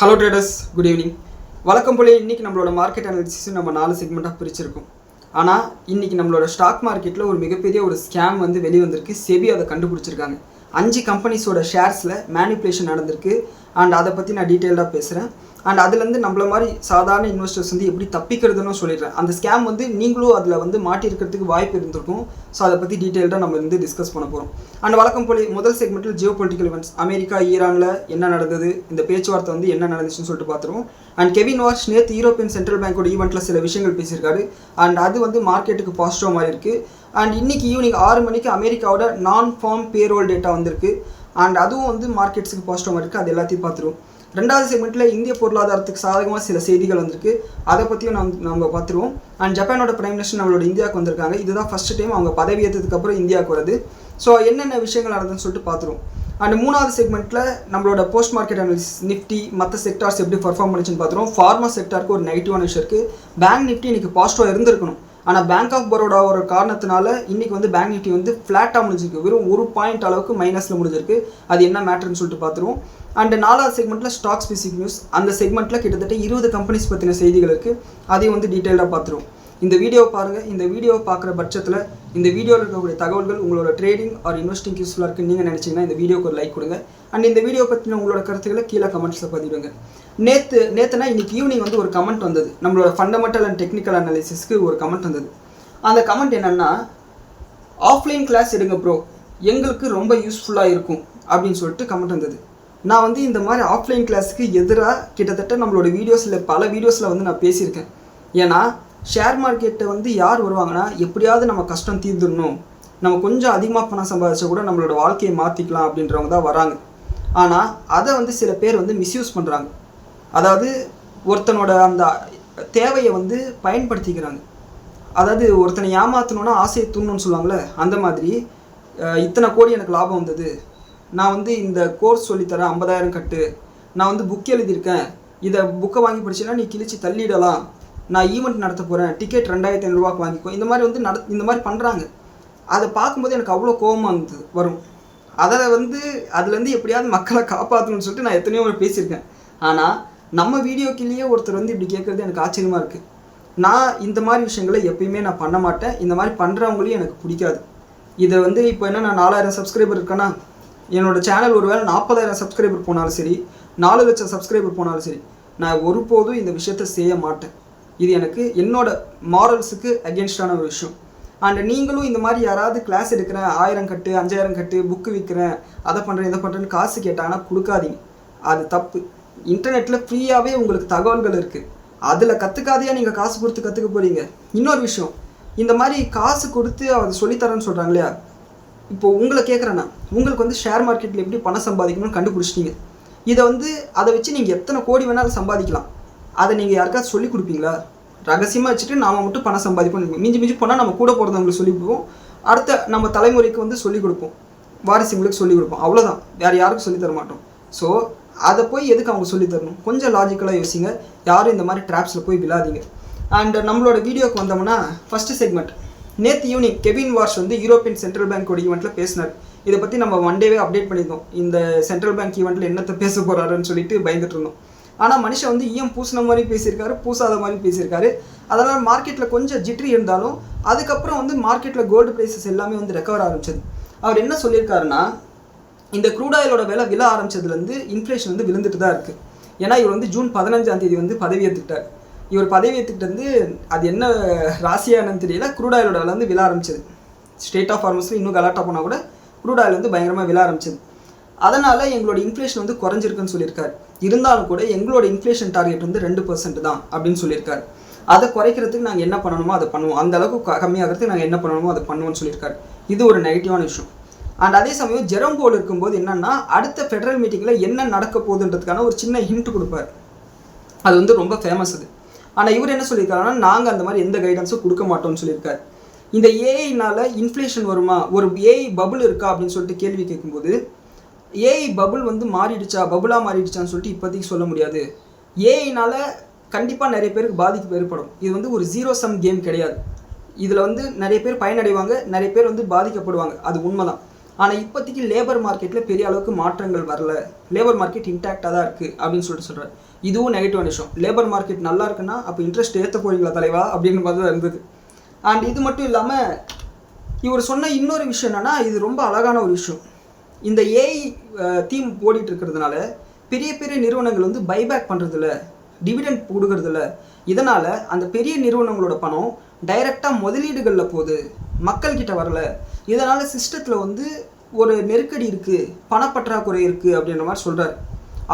Hello traders, good evening. வழக்கம் போல இன்றைக்கி நம்மளோட மார்க்கெட் அனாலிசிஸ் நம்ம 4 செக்மெண்ட்டாக பிரிச்சிருக்கோம். ஆனால் இன்றைக்கி நம்மளோட ஸ்டாக் மார்க்கெட்டில் ஒரு மிகப்பெரிய ஒரு ஸ்கேம் வந்து வெளிவந்திருக்கு. செபி அதை கண்டுபிடிச்சிருக்காங்க. 5 கம்பெனிஸோட ஷேர்ஸில் மேனிப்புலேஷன் நடந்திருக்கு. அண்ட் அதை பற்றி நான் டீட்டெயில்டாக பேசுகிறேன். அண்ட் அதுலேருந்து நம்மள மாதிரி சாதாரண இன்வெஸ்டர்ஸ் வந்து எப்படி தப்பிக்கிறதுன்னு சொல்லிடுறேன். அந்த ஸ்கேம் வந்து நீங்களும் அதில் வந்து மாட்டியிருக்கிறதுக்கு வாய்ப்பு இருந்திருக்கும். ஸோ அதை பற்றி டீட்டெயில்டாக நம்ம வந்து டிஸ்கஸ் பண்ண போகிறோம். அண்ட் வழக்கம் போல முதல் செக்மெண்ட்டில் ஜியோ பொலிட்டிக்கல் இவெண்ட்ஸ், அமெரிக்கா ஈரானில் என்ன நடந்தது, இந்த பேச்சுவார்த்தை வந்து என்ன நடந்துச்சுன்னு சொல்லிட்டு பார்த்துருவோம். அண்ட் கெவின் வார்ஷ் நேற்று யூரோப்பியன் சென்ட்ரல் பேங்கோட ஈவெண்ட்டில் சில விஷயங்கள் பேசியிருக்காரு. அண்ட் அது வந்து மார்க்கெட்டுக்கு பாசிட்டிவ் மாதிரி இருக்குது. அண்ட் இன்றைக்கி ஈவினிங் 6 மணிக்கு அமெரிக்காவோட நான் ஃபார்ம் பேரோல் டேட்டா வந்திருக்கு. அண்ட் அதுவும் வந்து மார்க்கெட்ஸுக்கு பாசிட்டிவ் மாதிரி இருக்குது. அது எல்லாத்தையும் பார்த்துருவோம். ரெண்டாவது செக்மெண்ட்டில் இந்திய பொருளாதாரத்துக்கு சாதகமாக சில செய்திகள் வந்திருக்கு. அதை பற்றியும் நம்ம பார்த்துருவோம். அண்ட் ஜப்பானோட பிரைம் மினிஸ்டர் நம்மளோட இந்தியாவுக்கு வந்திருக்காங்க. இதுதான் ஃபஸ்ட்டு டைம் அவங்க பதவி ஏற்றதுக்கப்புறம் இந்தியாவுக்கு வருது. ஸோ என்னென்ன விஷயங்கள் நடந்ததுன்னு சொல்லிட்டு பார்த்துருவோம். அண்ட் மூணாவது செக்மெண்ட்டில் நம்மளோட போஸ்ட் மார்க்கெட் அனாலிசிஸ், நிஃப்டி மற்ற செக்டார்ஸ் எப்படி பர்ஃபார்ம் பண்ணிச்சுன்னு பார்த்துருவோம். ஃபார்மா செக்டாருக்கு ஒரு நெகட்டிவான விஷயம் இருக்குது. பேங்க் நிஃப்டி இன்றைக்கி பாசிட்டிவாக இருந்திருக்கணும். ஆனால் பேங்க் ஆஃப் பரோடா ஒரு காரணத்தினால இன்றைக்கி வந்து பேங்க் நிஃப்டி வந்து ஃப்ளாட்டாக முடிஞ்சிருக்கு. வெறும் 1 பாயிண்ட் அளவுக்கு மைனஸில் முடிஞ்சிருக்கு. அது என்ன மேட்டர்னு சொல்லிட்டு பார்த்துருவோம். அண்ட் 4வது செக்மெண்ட்டில் ஸ்டாக் ஸ்பெசிஃபிக் நியூஸ். அந்த செக்மெண்ட்டில் கிட்டத்தட்ட 20 கம்பெனிஸ் பற்றின செய்திகள் இருக்குது. அதையும் வந்து டீட்டெயிலாக பார்த்துருவோம். இந்த வீடியோ பாருங்கள். இந்த வீடியோ பார்க்குற பட்சத்தில் இந்த வீடியோவில் இருக்கக்கூடிய தகவல்கள் உங்களோட ட்ரேடிங் ஆர் இன்வெஸ்டிங் யூஸ்ஃபுல்லாக இருக்குன்னு நீங்கள் நினச்சிங்கன்னா இந்த வீடியோக்கு ஒரு லைக் கொடுங்க. அண்ட் இந்த வீடியோ பற்றின உங்களோட கருத்துக்களை கீழே கமெண்ட்ஸில் பதிவிடுங்க. நேற்றுனா இன்றைக்கி ஈவினிங் வந்து ஒரு கமெண்ட் வந்தது. நம்மளோட ஃபண்டமெண்டல் அண்ட் டெக்னிக்கல் அனாலிசிஸ்க்கு ஒரு கமெண்ட் வந்தது. அந்த கமெண்ட் என்னென்னா, ஆஃப்லைன் கிளாஸ் எடுங்க ப்ரோ, எங்களுக்கு ரொம்ப யூஸ்ஃபுல்லாக இருக்கும் அப்படின்னு சொல்லிட்டு கமெண்ட் வந்தது. நான் வந்து இந்த மாதிரி ஆஃப்லைன் கிளாஸுக்கு எதிராக கிட்டத்தட்ட நம்மளோட பல வீடியோஸில் வந்து நான் பேசியிருக்கேன். ஏன்னா ஷேர் மார்க்கெட்டை வந்து யார் வருவாங்கன்னா, எப்படியாவது நம்ம கஷ்டம் தீர்ந்துடணும், நம்ம கொஞ்சம் அதிகமாக பணம் சம்பாதிச்சா கூட நம்மளோட வாழ்க்கையை மாற்றிக்கலாம் அப்படின்றவங்க தான் வராங்க. ஆனால் அதை வந்து சில பேர் வந்து மிஸ்யூஸ் பண்ணுறாங்க. அதாவது ஒருத்தனோட அந்த தேவையை வந்து பயன்படுத்திக்கிறாங்க. அதாவது ஒருத்தனை ஏமாற்றணுன்னா ஆசையை தூண்டணும்னு சொல்லுவாங்களே, அந்த மாதிரி இத்தனை கோடி எனக்கு லாபம் வந்தது, நான் வந்து இந்த கோர்ஸ் சொல்லித்தரேன், 50,000 கட்டு, நான் வந்து புக் எழுதியிருக்கேன், இதை புக்கை வாங்கி படிச்சேன்னா நீ கிழிச்சு தள்ளிடலாம், நான் ஈவெண்ட் நடத்த போகிறேன், டிக்கெட் 2,500 வாங்கிக்கோ, இந்த மாதிரி வந்து இந்த மாதிரி பண்ணுறாங்க. அதை பார்க்கும்போது எனக்கு அவ்வளோ கோபமாக வரும். அதுலேருந்து எப்படியாவது மக்களை காப்பாற்றணும்னு சொல்லிட்டு நான் எத்தனையோ பேசியிருக்கேன். ஆனால் நம்ம வீடியோக்கிலேயே ஒருத்தர் வந்து இப்படி கேட்குறது எனக்கு ஆச்சரியமாக இருக்குது. நான் இந்த மாதிரி விஷயங்களை எப்பயுமே நான் பண்ண மாட்டேன். இந்த மாதிரி பண்ணுறவங்களையும் எனக்கு பிடிக்காது. இதை வந்து இப்போ என்ன, நான் 4,000 சப்ஸ்கிரைபர் இருக்கேன்னா, என்னோடய சேனல் ஒரு வேளை 40,000 சப்ஸ்கிரைபர் போனாலும் சரி, 4 லட்சம் சப்ஸ்கிரைபர் போனாலும் சரி, நான் ஒருபோதும் இந்த விஷயத்தை செய்ய மாட்டேன். இது எனக்கு என்னோட மாரல்ஸுக்கு அகென்ஸ்டான ஒரு விஷயம். அண்ட் நீங்களும் இந்த மாதிரி யாராவது கிளாஸ் எடுக்கிறேன், 1000 கட்டு, 5000 கட்டு, புக்கு விற்கிறேன், அதை பண்ணுறேன், இதை பண்ணுறேன்னு காசு கேட்டாங்கன்னா கொடுக்காதீங்க. அது தப்பு. இன்டர்நெட்டில் ஃப்ரீயாகவே உங்களுக்கு தகவல்கள் இருக்குது. அதில் கற்றுக்காதையா நீங்கள் காசு கொடுத்து கற்றுக்க போகிறீங்க. இன்னொரு விஷயம், இந்த மாதிரி காசு கொடுத்து அதை சொல்லித்தரேன்னு சொல்கிறாங்க இல்லையா, இப்போ உங்களை கேட்குறேன்னா, உங்களுக்கு வந்து ஷேர் மார்க்கெட்டில் எப்படி பணம் சம்பாதிக்கணும்னு கண்டுபிடிச்சிட்டிங்க. அதை வச்சு நீங்கள் எத்தனை கோடி வேணாலும் சம்பாதிக்கலாம். அதை நீங்கள் யாருக்காவது சொல்லிக் கொடுப்பீங்களா? ரகசியமாக வச்சுட்டு நாம் மட்டும் பணம் சம்பாதிப்போம். மிஞ்சி போனால் நம்ம கூட போகிறவங்களுக்கு சொல்லிக் கொடுப்போம். அடுத்த நம்ம தலைமுறைக்கு வந்து சொல்லிக் கொடுப்போம், வாரிசுங்களுக்கு சொல்லிக் கொடுப்போம். அவ்வளோதான், வேறு யாருக்கும் சொல்லித்தர மாட்டோம். ஸோ அதை போய் எதுக்கு அவங்க சொல்லித்தரணும்? கொஞ்சம் லாஜிக்கலாக யோசிங்க. யாரும் இந்த மாதிரி ட்ராப்ஸில் போய் விழாதீங்க. அண்ட் நம்மளோட வீடியோக்கு வந்தோம்னா, ஃபஸ்ட்டு செக்மெண்ட், நேற்று ஈவினிங் கெவின் வார்ஷ் வந்து யூரோப்பியன் சென்ட்ரல் பேங்கோட ஈவெண்ட்டில் பேசினார். இதை பற்றி நம்ம ஒன் டேவே அப்டேட் பண்ணியிருந்தோம். இந்த சென்ட்ரல் பேங்க் ஈவெண்ட்டில் என்னத்தை பேச போகிறாருன்னு சொல்லிட்டு பயந்துட்டு இருந்தோம். ஆனால் மனுஷன் வந்து பூசின மாதிரி பேசியிருக்காரு, பூசாத மாதிரி பேசியிருக்காரு. அதனால் மார்க்கெட்டில் கொஞ்சம் ஜிட்ரி இருந்தாலும் அதுக்கப்புறம் வந்து மார்க்கெட்டில் கோல்டு ப்ரைஸஸ் எல்லாமே வந்து ரெக்கவர் ஆரம்பிச்சது. அவர் என்ன சொல்லியிருக்காருன்னா, இந்த க்ரூட் ஆயிலோட விலை விழ ஆரம்பிச்சதுலேருந்து இன்ஃப்ளேஷன் வந்து விழுந்துட்டு தான் இருக்குது. ஏன்னா இவர் வந்து ஜூன் 15ஆம் தேதி வந்து பதவி ஏற்றுக்கிட்டார். இவர் பதவி ஏற்றுக்கிட்டு வந்து அது என்ன ராசியானு தெரியல, க்ரூட் ஆயிலோட விலை வந்து விழ ஆரம்பிச்சது. ஸ்டேட் ஆஃப் ஃபார்மஸில் இன்னும் கலாட்டா போனால் கூட க்ரூட் ஆயில் வந்து பயங்கரமாக விழ ஆரம்பிச்சது. அதனால் எங்களோட இன்ஃப்ளேஷன் வந்து குறைஞ்சிருக்குன்னு சொல்லியிருக்காரு. இருந்தாலும் கூட எங்களோட இன்ஃப்ளேஷன் டார்கெட் வந்து 2% தான் அப்படின்னு சொல்லியிருக்காரு. அதை குறைக்கிறதுக்கு நாங்கள் என்ன பண்ணணுமோ அதை பண்ணுவோம், அந்த அளவுக்கு கம்மியாகிறதுக்கு நாங்கள் என்ன பண்ணணுமோ அதை பண்ணுவோம்னு சொல்லியிருக்காரு. இது ஒரு நெகட்டிவான விஷயம். அண்ட் அதே சமயம் ஜெரோம் பவுல் இருக்கும்போது என்னென்னா, அடுத்த ஃபெடரல் மீட்டிங்கில் என்ன நடக்க போகுதுன்றதுக்கான ஒரு சின்ன ஹிண்ட் கொடுப்பார். அது வந்து ரொம்ப ஃபேமஸ் அது. ஆனால் இவர் என்ன சொல்லியிருக்காருன்னா, நாங்கள் அந்த மாதிரி எந்த கைடன்ஸும் கொடுக்க மாட்டோம்னு சொல்லியிருக்காரு. இந்த ஏஐனால் இன்ஃப்ளேஷன் வருமா, ஒரு ஏஐ பபுள் இருக்கா அப்படின்னு சொல்லிட்டு கேள்வி கேட்கும்போது, ஏஐ பபுள் வந்து பபுளாக மாறிடுச்சான்னு சொல்லிட்டு இப்போதைக்கு சொல்ல முடியாது. ஏஐனால் கண்டிப்பாக நிறைய பேருக்கு பாதிப்பு ஏற்படும். இது வந்து ஒரு 0 சம் கேம் கிடையாது. இதில் வந்து நிறைய பேர் பயனடைவாங்க, நிறைய பேர் வந்து பாதிக்கப்படுவாங்க. அது உண்மை தான். ஆனால் இப்போதைக்கு லேபர் மார்க்கெட்டில் பெரிய அளவுக்கு மாற்றங்கள் வரல, லேபர் மார்க்கெட் இன்டாக்டாக தான் இருக்குது அப்படின்னு சொல்கிறார். இதுவும் நெகட்டிவான விஷயம். லேபர் மார்க்கெட் நல்லா இருக்குன்னா அப்போ இன்ட்ரெஸ்ட் ஏற்ற போறீங்களா தலைவா அப்படின்னு மாதிரி தான் இருந்தது. அண்ட் இது மட்டும் இல்லாமல் இவர் சொன்ன இன்னொரு விஷயம் என்னென்னா, இது ரொம்ப அழகான ஒரு விஷயம். இந்த ஏஐ தீம் ஓடிட்டு இருக்கிறதுனால பெரிய பெரிய நிறுவனங்கள் வந்து பைபேக் பண்ணுறதில்ல, டிவிடெண்ட் கொடுக்கறதில்ல. இதனால் அந்த பெரிய நிறுவனங்களோட பணம் டைரெக்டாக முதலீடுகளில் போகுது, மக்கள்கிட்ட வரல. இதனால் சிஸ்டத்தில் வந்து ஒரு நெருக்கடி இருக்குது, பணப்பற்றாக்குறை இருக்குது அப்படின்ற மாதிரி சொல்கிறார்.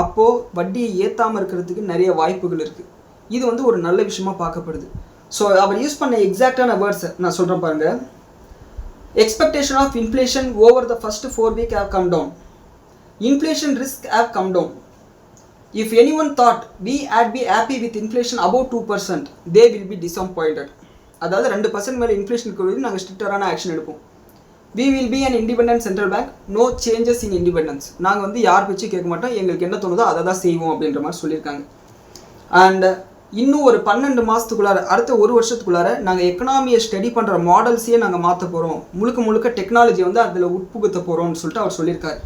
அப்போது வட்டியை ஏற்றாமல் இருக்கிறதுக்கு நிறைய வாய்ப்புகள் இருக்குது. இது வந்து ஒரு நல்ல விஷயமா பார்க்கப்படுது. ஸோ அவர் யூஸ் பண்ண எக்ஸாக்டான வேர்ட்ஸை நான் சொல்கிறேன் பாருங்கள். Expectation of inflation over the first 4 weeks have come down. Inflation risk have come down. If anyone thought we had be happy with inflation above 2%, they will be disappointed. அதாவது 2% மேலே inflation குறித்து நாங்கள் ஸ்ட்ரிக்டரான action எடுப்போம். We will be an independent central bank, no changes in independence. நாங்கள் வந்து யார் பேச்சு கேட்க மாட்டோம், எங்களுக்கு என்ன தோணுதோ அதை தான் செய்வோம் அப்படின்ற மாதிரி சொல்லியிருக்காங்க. அண்ட் இன்னும் ஒரு 12 மாதத்துக்குள்ளார, அடுத்த ஒரு வருஷத்துக்குள்ளார நாங்கள் எக்கனாமியை ஸ்டடி பண்ணுற மாடல்ஸையே நாங்கள் மாற்ற போகிறோம், முழுக்க முழுக்க டெக்னாலஜி வந்து அதில் உட்புகுத்த போகிறோம்னு சொல்லிட்டு அவர் சொல்லியிருக்காரு.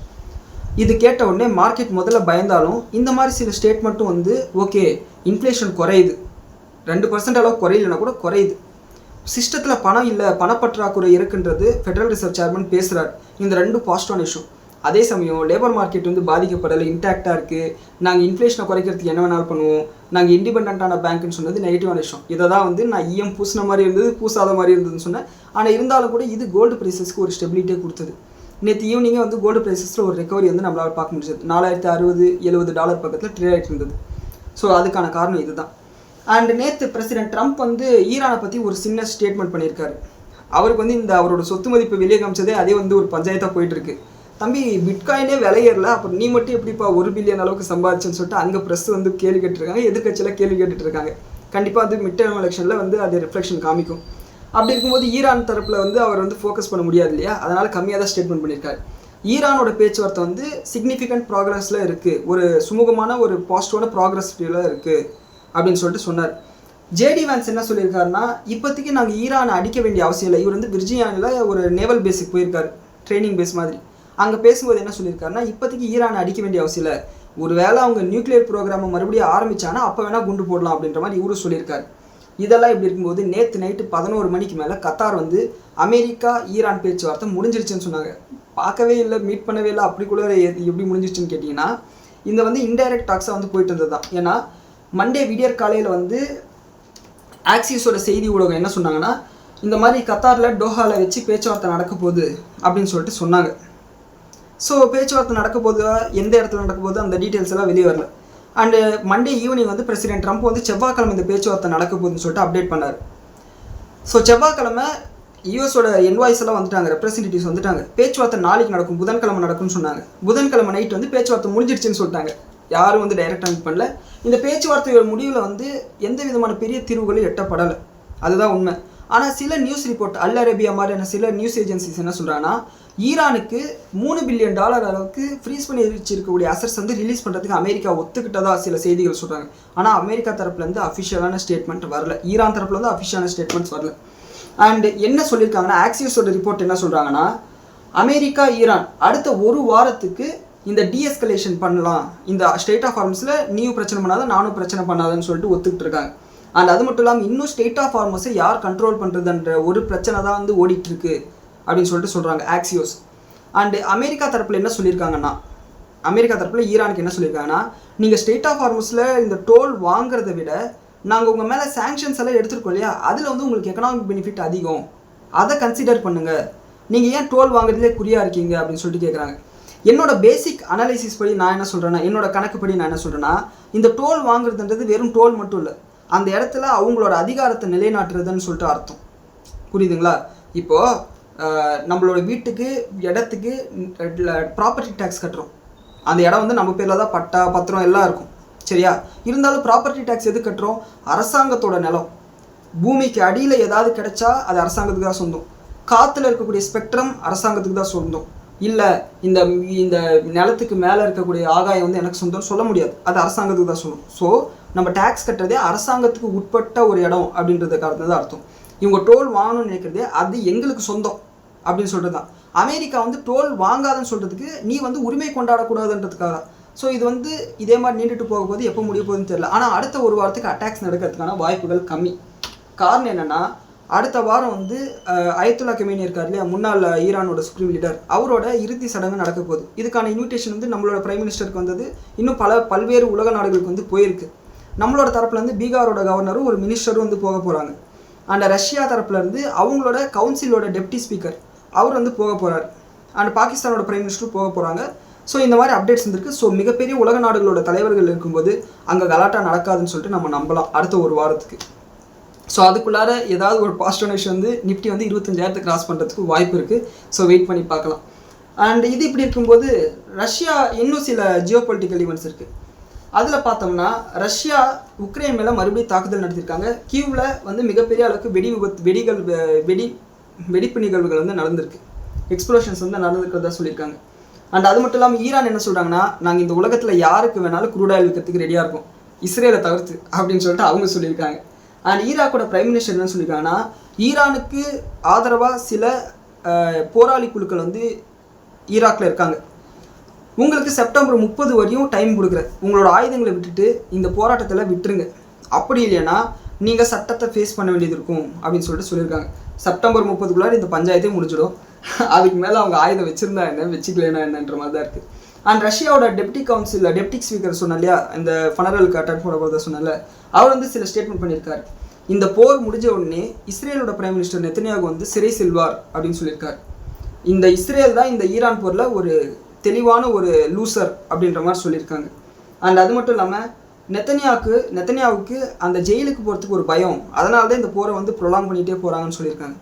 இது கேட்ட உடனே மார்க்கெட் முதல்ல பயந்தாலும் இந்த மாதிரி சில ஸ்டேட்மெண்ட்டும் வந்து ஓகே இன்ஃப்ளேஷன் குறையுது, 2% அளவு குறையிலனா கூட குறையுது, சிஸ்டத்தில் பணம் இல்லை, பணப்பற்றாக்குறை இருக்குன்றது ஃபெடரல் ரிசர்வ் சேர்மன் பேசுகிறார். இந்த 2 பாசிட்டிவான இஷ்யூ. அதே சமயம் லேபர் மார்க்கெட் வந்து பாதிக்கப்படலை, இன்டாக்டாக இருக்குது, நாங்கள் இன்ஃப்ளேஷனை குறைக்கிறதுக்கு என்ன வேணாலும் பண்ணுவோம், நாங்கள் இண்டிபெண்ட்டான பேங்க்னு சொன்னது நெகட்டிவான விஷயம். இதை தான் வந்து நான் இஎம் பூசின மாதிரி இருந்தது, பூசாத மாதிரி இருந்ததுன்னு சொன்னேன். ஆனால் இருந்தாலும் கூட இது கோல்டு ப்ரைஸஸ்க்கு ஒரு ஸ்டெபிலிட்டியே கொடுத்தது. நேற்று ஈவினிங்கே வந்து கோல்டு ப்ரைஸஸில் ஒரு ரெக்கவரி வந்து நம்மளால் பார்க்க முடிஞ்சது. $4060-70 பக்கத்தில் ட்ரேட் ஆகிட்டு இருந்தது. ஸோ அதுக்கான காரணம் இது தான். அண்ட் நேற்று பிரசிடென்ட் ட்ரம்ப் வந்து ஈரானை பற்றி ஒரு சின்ன ஸ்டேட்மெண்ட் பண்ணியிருக்காரு. அவருக்கு வந்து இந்த அவரோட சொத்து மதிப்பு வெளியே காமிச்சதே அதே வந்து ஒரு பஞ்சாயத்தாக போயிட்டுருக்கு. தம்பி பிட்காயினே விலையேறல, அப்புறம் நீ மட்டும் எப்படிப்பா 1 பில்லியன் அளவுக்கு சம்பாதிச்சுன்னு சொல்லிட்டு அங்கே ப்ரெஸ் வந்து கேள்வி கேட்டுருக்காங்க, எதிர்கட்சியில் கேள்வி கேட்டுட்டு இருக்காங்க. கண்டிப்பாக வந்து மிட் டர்ம் எலெக்ஷனில் வந்து அது ரிஃப்ளெக்ஷன் காமிக்கும். அப்படி இருக்கும்போது ஈரான் தரப்பில் வந்து அவர் வந்து ஃபோக்கஸ் பண்ண முடியாது இல்லையா, அதனால் கம்மியாக தான் ஸ்டேட்மெண்ட் பண்ணியிருக்காரு. ஈரானோட பேச்சுவார்த்தை வந்து சிக்னிஃபிகண்ட் ப்ராக்ரஸில் இருக்குது, ஒரு சுமூகமான ஒரு பாசிட்டிவான ப்ராக்ரஸில் இருக்குது அப்படின்னு சொல்லிட்டு சொன்னார். ஜேடி வான்ஸ் என்ன சொல்லியிருக்காருன்னா, இப்போதைக்கு நாங்கள் ஈரானை அடிக்க வேண்டிய அவசியம் இல்லை. இவர் வந்து விர்ஜினியாவில் ஒரு நேவல் பேஸுக்கு போயிருக்காரு, ட்ரைனிங் பேஸ் மாதிரி. அங்கே பேசும்போது என்ன சொல்லியிருக்காருன்னா, இப்போதைக்கு ஈரானை அடிக்க வேண்டிய அவசியம் இல்லை, ஒரு வேளை அவங்க நியூக்ளியர் ப்ரோக்ராமை மறுபடியும் ஆரம்பித்தாங்கன்னா அப்போ வேணால் குண்டு போடலாம் அப்படின்ற மாதிரி இவரும் சொல்லியிருக்காரு. இதெல்லாம் இப்படி இருக்கும்போது நேற்று நைட்டு 11 மணிக்கு மேலே கத்தார் வந்து அமெரிக்கா ஈரான் பேச்சுவார்த்தை முடிஞ்சிருச்சுன்னு சொன்னாங்க. பார்க்கவே இல்லை, மீட் பண்ணவே இல்லை, அப்படி கூட எப்படி முடிஞ்சிருச்சுன்னு கேட்டிங்கன்னா, இந்த வந்து இன்டைரக்ட் டாக்ஸாக வந்து போயிட்டு இருந்தது தான். ஏன்னா மண்டே விடியற் காலையில் வந்து ஆக்சிஸோட செய்தி ஊடகம் என்ன சொன்னாங்கன்னா, இந்த மாதிரி கத்தாரில் டோஹாவில் வச்சு பேச்சுவார்த்தை நடக்க போகுது அப்படின்னு சொல்லிட்டு சொன்னாங்க. ஸோ பேச்சுவார்த்தை நடக்க போது, எந்த இடத்துல நடக்க போகுது அந்த டீட்டெயில்ஸ் எல்லாம் வெளியே வரல. அண்டு மண்டே ஈவினிங் வந்து பிரசிடென்ட் ட்ரம்ப் வந்து செவ்வாய்க்கிழமை இந்த பேச்சுவார்த்தை நடக்க போகுதுன்னு சொல்லிட்டு அப்டேட் பண்ணார். ஸோ செவ்வாய்க்கிழமை யூஎஸோட என்வாய்ஸ் எல்லாம் வந்துட்டாங்க, ரெப்ரஸன்டேட்டிவ்ஸ் வந்துட்டாங்க. பேச்சுவார்த்தை நாளைக்கு நடக்கும், புதன்கிழமை நடக்கும்னு சொன்னாங்க. புதன்கிழமை நைட் வந்து பேச்சுவார்த்தை முடிஞ்சிருச்சுன்னு சொல்லிட்டாங்க. யாரும் வந்து டைரெக்டாக மீட் பண்ணல. இந்த பேச்சுவார்த்தையோட முடிவில் வந்து எந்த விதமான பெரிய தீர்வுகளும் எட்டப்படலை, அதுதான் உண்மை. ஆனால் சில நியூஸ் ரிப்போர்ட், அல் அரேபியா மாதிரியான சில நியூஸ் ஏஜென்சிஸ் என்ன சொல்கிறாங்கன்னா, ஈரானுக்கு $3 பில்லியன் அளவுக்கு ஃப்ரீஸ் பண்ணி வச்சிருக்கக்கூடிய அசட்ஸ் வந்து ரிலீஸ் பண்ணுறதுக்கு அமெரிக்கா ஒத்துக்கிட்டதா சில செய்திகள் சொல்கிறாங்க. ஆனால் அமெரிக்கா தரப்புலேருந்து அஃபிஷியலான ஸ்டேட்மெண்ட் வரல, ஈரான் தரப்புல வந்து அஃபிஷியலான ஸ்டேட்மெண்ட்ஸ் வரல. அண்ட் என்ன சொல்லியிருக்காங்கன்னா, ஆக்சியஸோட ரிப்போர்ட் என்ன சொல்கிறாங்கன்னா, அமெரிக்கா ஈரான் அடுத்த ஒரு வாரத்துக்கு இந்த டீஎஸ்கலேஷன் பண்ணலாம், இந்த ஸ்டேட் ஆஃப் ஹார்மஸில் நீயும் பிரச்சனை பண்ணாத நானும் பிரச்சனை பண்ணாதன்னு சொல்லிட்டு ஒத்துக்கிட்டு இருக்காங்க. அண்ட் அது மட்டும் இல்லாமல் இன்னும் ஸ்டேட் ஆஃப் ஹார்மஸை யார் கண்ட்ரோல் பண்ணுறதுன்ற ஒரு பிரச்சனை தான் வந்து ஓடிட்டுருக்கு அப்படின்னு சொல்லிட்டு சொல்கிறாங்க ஆக்சியோஸ். அண்டு அமெரிக்கா தரப்பில் என்ன சொல்லியிருக்காங்கன்னா, அமெரிக்கா தரப்பில் ஈரானுக்கு என்ன சொல்லியிருக்காங்கன்னா, நீங்கள் ஸ்டேட் ஆஃப் ஹார்மஸில் இந்த டோல் வாங்குறதை விட நாங்கள் உங்கள் மேலே சாங்ஷன்ஸ் எல்லாம் எடுத்துருக்கோம் இல்லையா, அதில் வந்து உங்களுக்கு எக்கனாமிக் பெனிஃபிட் அதிகம், அதை கன்சிடர் பண்ணுங்கள், நீங்கள் ஏன் டோல் வாங்குறதுலே குறியாக இருக்கீங்க அப்படின்னு சொல்லிட்டு கேட்குறாங்க. என்னோட பேசிக் அனாலிசிஸ் படி நான் என்ன சொல்கிறேன்னா, என்னோட கணக்குப்படி நான் என்ன சொல்கிறேன்னா, இந்த டோல் வாங்குறதுன்றது வெறும் டோல் மட்டும் இல்லை, அந்த இடத்துல அவங்களோட அதிகாரத்தை நிலைநாட்டுறதுன்னு சொல்லிட்டு அர்த்தம். புரியுதுங்களா? இப்போது நம்மளோட வீட்டுக்கு இடத்துக்கு ப்ராப்பர்ட்டி டேக்ஸ் கட்டுறோம், அந்த இடம் வந்து நம்ம பேரில் தான் பட்டா பத்திரம் எல்லாம் இருக்கும், சரியா? இருந்தாலும் ப்ராப்பர்ட்டி டேக்ஸ் எது கட்டுறோம்? அரசாங்கத்தோட நிலம், பூமிக்கு அடியில் ஏதாவது கிடைச்சா அது அரசாங்கத்துக்கு தான் சொந்தம், காற்றுல இருக்கக்கூடிய ஸ்பெக்ட்ரம் அரசாங்கத்துக்கு தான் சொந்தம், இல்லை இந்த இந்த நிலத்துக்கு மேலே இருக்கக்கூடிய ஆகாயம் வந்து எனக்கு சொந்தம்னு சொல்ல முடியாது, அது அரசாங்கத்துக்கு தான் சொல்லணும். ஸோ நம்ம டேக்ஸ் கட்டுறதே அரசாங்கத்துக்கு உட்பட்ட ஒரு இடம் அப்படின்றத காரணத்தை தான் அர்த்தம். இவங்க டோல் வாங்கணும்னு நினைக்கிறதே அது எங்களுக்கு சொந்தம் அப்படின்னு சொல்லிட்டு தான். அமெரிக்கா வந்து டோல் வாங்காதுன்னு சொல்கிறதுக்கு நீ வந்து உரிமை கொண்டாடக்கூடாதுன்றதுக்காக. ஸோ இது வந்து இதே மாதிரி நீண்டுட்டு போக போது எப்போ முடிய போகுதுன்னு தெரியல. ஆனால் அடுத்த ஒரு வாரத்துக்கு அட்டாக்ஸ் நடக்கிறதுக்கான வாய்ப்புகள் கம்மி. காரணம் என்னென்னா, அடுத்த வாரம் வந்து அயத்துல்லா கமேனி இருக்கார் இல்லையா, முன்னாள் ஈரானோட சுப்ரீம் லீடர், அவரோட இறுதி சடங்கு நடக்க போகுது. இதுக்கான இன்விடேஷன் வந்து நம்மளோட பிரைம் மினிஸ்டருக்கு வந்தது. இன்னும் பல்வேறு உலக நாடுகளுக்கு வந்து போயிருக்கு. நம்மளோட தரப்புலேருந்து பீகாரோட கவர்னரும் ஒரு மினிஸ்டரும் வந்து போக போகிறாங்க. அண்ட் ரஷ்யா தரப்புலேருந்து அவங்களோட கவுன்சிலோட டெப்டி ஸ்பீக்கர் அவர் வந்து போக போகிறார். அண்ட் பாகிஸ்தானோட பிரைம் மினிஸ்டரும் போக போகிறாங்க. ஸோ இந்த மாதிரி அப்டேட்ஸ் வந்துருக்கு. ஸோ மிகப்பெரிய உலக நாடுகளோட தலைவர்கள் இருக்கும்போது அங்கே கலாட்டா நடக்காதுன்னு சொல்லிட்டு நம்ம நம்பலாம் அடுத்த ஒரு வாரத்துக்கு. ஸோ அதுக்குள்ளார ஏதாவது ஒரு பாசிட்டிவ் விஷயம் வந்து நிஃப்டி வந்து 25,000 கிராஸ் பண்ணுறதுக்கு வாய்ப்பு இருக்குது. ஸோ வெயிட் பண்ணி பார்க்கலாம். அண்ட் இது இப்படி இருக்கும்போது ரஷ்யா இன்னும் சில ஜியோ பொலிட்டிக்கல் ஈவெண்ட்ஸ் இருக்குது. அதில் பார்த்தோம்னா ரஷ்யா உக்ரைன் மேலே மறுபடியும் தாக்குதல் நடத்தியிருக்காங்க. கீவில் வந்து மிகப்பெரிய அளவுக்கு வெடிப்பு நிகழ்வுகள் வந்து நடந்திருக்கு. எக்ஸ்ப்ளோஷன்ஸ் வந்து நடந்திருக்கிறதா சொல்லியிருக்காங்க. அண்ட் அது மட்டும் இல்லாமல் ஈரான் என்ன சொல்கிறாங்கன்னா, நாங்கள் இந்த உலகத்தில் யாருக்கு வேணாலும் க்ரூட் ஆயில் விற்கிறதுக்கு ரெடியாக இருக்கும், இஸ்ரேலை தவிர்த்து அப்படின்னு சொல்லிட்டு அவங்க சொல்லியிருக்காங்க. அண்ட் ஈராக்கோட பிரைம் மினிஸ்டர் என்ன சொல்லியிருக்காங்கன்னா, ஈரானுக்கு ஆதரவாக சில போராளி குழுக்கள் வந்து ஈராக்கில் இருக்காங்க. உங்களுக்கு செப்டம்பர் 30 வரையும் டைம் கொடுக்குறேன், உங்களோட ஆயுதங்களை விட்டுட்டு இந்த போராட்டத்தில் விட்டுருங்க, அப்படி இல்லைன்னா நீங்கள் சட்டத்தை ஃபேஸ் பண்ண வேண்டியது இருக்கும் அப்படின்னு சொல்லிட்டு சொல்லியிருக்காங்க. செப்டம்பர் 30க்குள்ளார இந்த பஞ்சாயத்தே முடிஞ்சிடும். அதுக்கு மேலே அவங்க ஆயுதம் வச்சுருந்தா என்ன, வச்சுக்கலனா என்னன்ற மாதிரி தான் இருக்குது. அண்ட் ரஷ்யாவோட டெப்டி ஸ்பீக்கர் சொன்ன இல்லையா, இந்த ஃபனரலுக்கு அட்டென்ட் பண்ண போகிறத சொன்னால, அவர் வந்து சில ஸ்டேட்மெண்ட் பண்ணியிருக்காரு. இந்த போர் முடிஞ்ச உடனே இஸ்ரேலோட பிரைம் மினிஸ்டர் நெத்தன்யாகு வந்து சிறை செல்வார் அப்படின்னு சொல்லியிருக்காரு. இந்த இஸ்ரேல் தான் இந்த ஈரான் போரில் ஒரு தெளிவான ஒரு லூசர் அப்படின்ற மாதிரி சொல்லியிருக்காங்க. அண்ட் அது மட்டும் இல்லாமல் நெத்தன்யாவுக்கு அந்த ஜெயிலுக்கு போகிறதுக்கு ஒரு பயம், அதனால தான் இந்த போரை வந்து ப்ரொலாங் பண்ணிகிட்டே போகிறாங்கன்னு சொல்லியிருக்காங்க.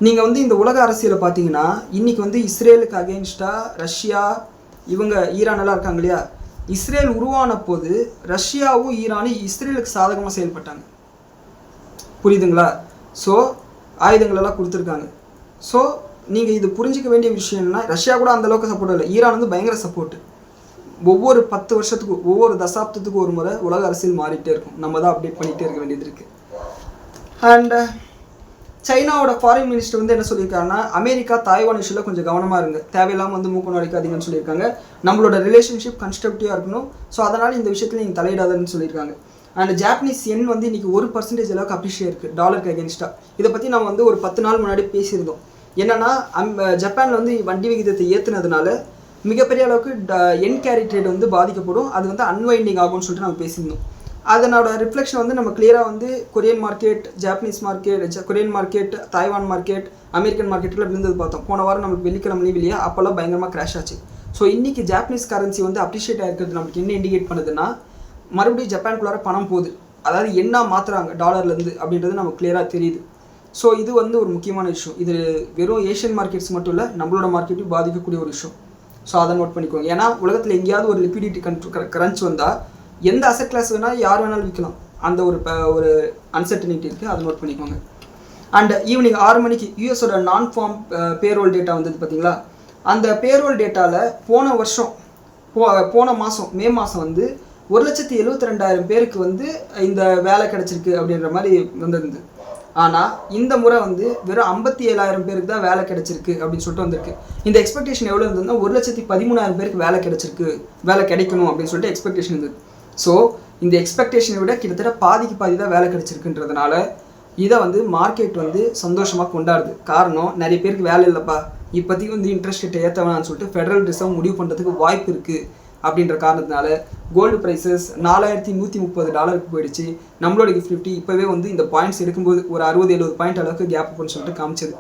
நீங்கள் வந்து இந்த உலக அரசியலை பார்த்தீங்கன்னா இன்றைக்கி வந்து இஸ்ரேலுக்கு அகெயின்ஸ்டாக ரஷ்யா இவங்க ஈரானெல்லாம் இருக்காங்க இல்லையா, இஸ்ரேல் உருவான போது ரஷ்யாவும் ஈரானும் இஸ்ரேலுக்கு சாதகமாக செயல்பட்டாங்க. புரியுதுங்களா? ஸோ ஆயுதங்களெல்லாம் கொடுத்துருக்காங்க. ஸோ நீங்கள் இது புரிஞ்சிக்க வேண்டிய விஷயம் என்னன்னா, ரஷ்யா கூட அந்தளவுக்கு சப்போர்ட் இல்லை, ஈரான் வந்து பயங்கர சப்போர்ட்டு. ஒவ்வொரு 10 வருஷத்துக்கும் ஒவ்வொரு தசாப்தத்துக்கும் ஒரு முறை உலக அரசியல் மாறிட்டே இருக்கும். நம்ம தான் அப்டேட் பண்ணிகிட்டே இருக்க வேண்டியது இருக்குது. அண்ட் சைனாவோட ஃபாரின் மினிஸ்டர் வந்து என்ன சொல்லியிருக்காங்கன்னா, அமெரிக்கா தாய்வான் இஷ்யூவில் கொஞ்சம் கவனமாக இருங்க, தேவையில்லாமல் வந்து மூக்கம் அடிக்காதீங்கன்னு சொல்லியிருக்காங்க. நம்மளோட ரிலேஷன்ஷிப் கன்ஸ்ட்ரக்டிவாக இருக்கணும், ஸோ அதனால் இந்த விஷயத்தில் நீங்கள் தலையிடாதுன்னு சொல்லியிருக்காங்க. அண்ட் ஜாப்பனீஸ் என் வந்து இன்றைக்கி 1% அளவுக்கு அப்ரிஷியேட் இருக்குது டாலருக்கு அகேன்ஸ்டாக. இதை பற்றி நம்ம வந்து ஒரு 10 நாள் முன்னாடி பேசியிருந்தோம். என்னென்னா ஜப்பானில் வந்து வண்டி விகிதத்தை ஏற்றுனதுனால மிகப்பெரிய அளவுக்கு என் கேரி ட்ரேட் வந்து பாதிக்கப்படும், அது வந்து அன்வைண்டிங் ஆகும்னு சொல்லிட்டு நம்ம பேசியிருந்தோம். அதனோட ரிஃப்ளெக்ஷன் வந்து நம்ம கிளியராக வந்து Korean market, Japanese market, Korean market, Taiwan market, American மார்க்கெட்டில் விழுந்தது பார்த்தோம். போன வாரம் நம்மளுக்கு வெள்ளிக்கிழமை இல்லையா, அப்போல்லாம் பயங்கரமாக கிராஷ் ஆச்சு. ஸோ இன்றைக்கி ஜாப்பனீஸ் கரன்சி வந்து அப்ரிஷியேட் ஆகிருக்கிறது நமக்கு என்ன இண்டிகேட் பண்ணுதுன்னா, மறுபடியும் ஜப்பானுக்குள்ளார பணம் போகுது, அதாவது என்ன மாற்றுறாங்க டாலர்லேருந்து அப்படின்றது நமக்கு கிளியராக தெரியுது. ஸோ இது வந்து ஒரு முக்கியமான விஷயம். இது வெறும் ஏஷியன் மார்க்கெட்ஸ் மட்டும் இல்லை, நம்மளோட மார்க்கெட்டையும் பாதிக்கக்கூடிய ஒரு விஷயம். ஸோ அதை நோட் பண்ணிக்கோங்க. ஏன்னா உலகத்தில் எங்கேயாவது ஒரு லிக்விடிட்டி கிரன்ச் வந்தால் எந்த அசெட் கிளாஸ் வேணாலும் யார் வேணாலும் விற்கலாம், அந்த ஒரு அன்சர்டனிட்டி இருக்குது, அதை நோட் பண்ணிக்கோங்க. அண்ட் ஈவினிங் 6 மணிக்கு யூஎஸோட நான் ஃபார்ம் பேரோல் டேட்டா வந்தது பார்த்தீங்களா. அந்த பேரோல் டேட்டாவில் போன மாதம் மே மாதம் வந்து 1,72,000 பேருக்கு வந்து இந்த வேலை கிடச்சிருக்கு அப்படின்ற மாதிரி வந்திருந்து. ஆனால் இந்த முறை வந்து வெறும் 57,000 பேருக்கு தான் வேலை கிடைச்சிருக்கு அப்படின்னு சொல்லிட்டு வந்திருக்கு. இந்த எக்ஸ்பெக்டேஷன் எவ்வளோ இருந்ததுன்னா 1,13,000 பேருக்கு வேலை கிடைக்கணும் அப்படின்னு சொல்லிட்டு எக்ஸ்பெக்டேஷன் இருந்தது. ஸோ இந்த எக்ஸ்பெக்டேஷனை விட கிட்டத்தட்ட பாதி தான் வேலை கிடைச்சிருக்குன்றதுனால இதை வந்து மார்க்கெட் வந்து சந்தோஷமாக கொண்டாடுது. காரணம், நிறைய பேருக்கு வேலை இல்லைப்பா, இப்போதைக்கு வந்து இன்ட்ரெஸ்ட் ரேட்டை ஏற்ற வேணாம்னு சொல்லிட்டு ஃபெடரல் ரிசர்வ் முடிவு பண்ணுறதுக்கு வாய்ப்பு இருக்குது அப்படின்ற காரணத்தினால கோல்டு ப்ரைஸஸ் $4,130 போயிடுச்சு. நம்மளோட கிஃப்ட் இப்போவே வந்து இந்த பாயிண்ட்ஸ் எடுக்கும்போது ஒரு 60-70 பாயிண்ட் அளவுக்கு கேப் அப்படின்னு சொல்லிட்டு காமிச்சது.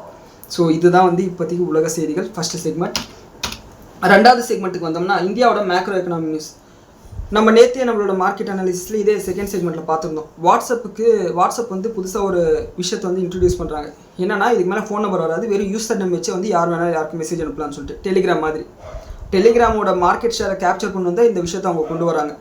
ஸோ இதுதான் வந்து இப்போதைக்கு உலக செய்திகள் ஃபஸ்ட்டு செக்மெண்ட். ரெண்டாவது செக்மெண்ட்டுக்கு வந்தோம்னா இந்தியாவோட மேக்ரோ எக்கனாமிக் நியூஸ். நம்ம நேற்றே நம்மளோட மார்க்கெட் அனாலிசிஸில் இதே செகண்ட் செக்மெண்ட்டில் பார்த்துருந்தோம். வாட்ஸ்அப் வந்து புதுசாக ஒரு விஷயத்தை வந்து இன்ட்ரடியூஸ் பண்ணுறாங்க. என்னன்னா, இதுக்கு மேலே ஃபோன் நம்பர் வராது, வெறும் யூசர் நேம் வச்சு வந்து யார் வேணாலும் யாருக்கும் மெசேஜ் அனுப்பலாம்னு சொல்லிட்டு டெலிகிராம் மாதிரி. டெலிகிராமோட மார்க்கெட் ஷேரை கேப்சர் பண்ணி வந்தால் இந்த விஷயத்தை அவங்க கொண்டு வராங்க.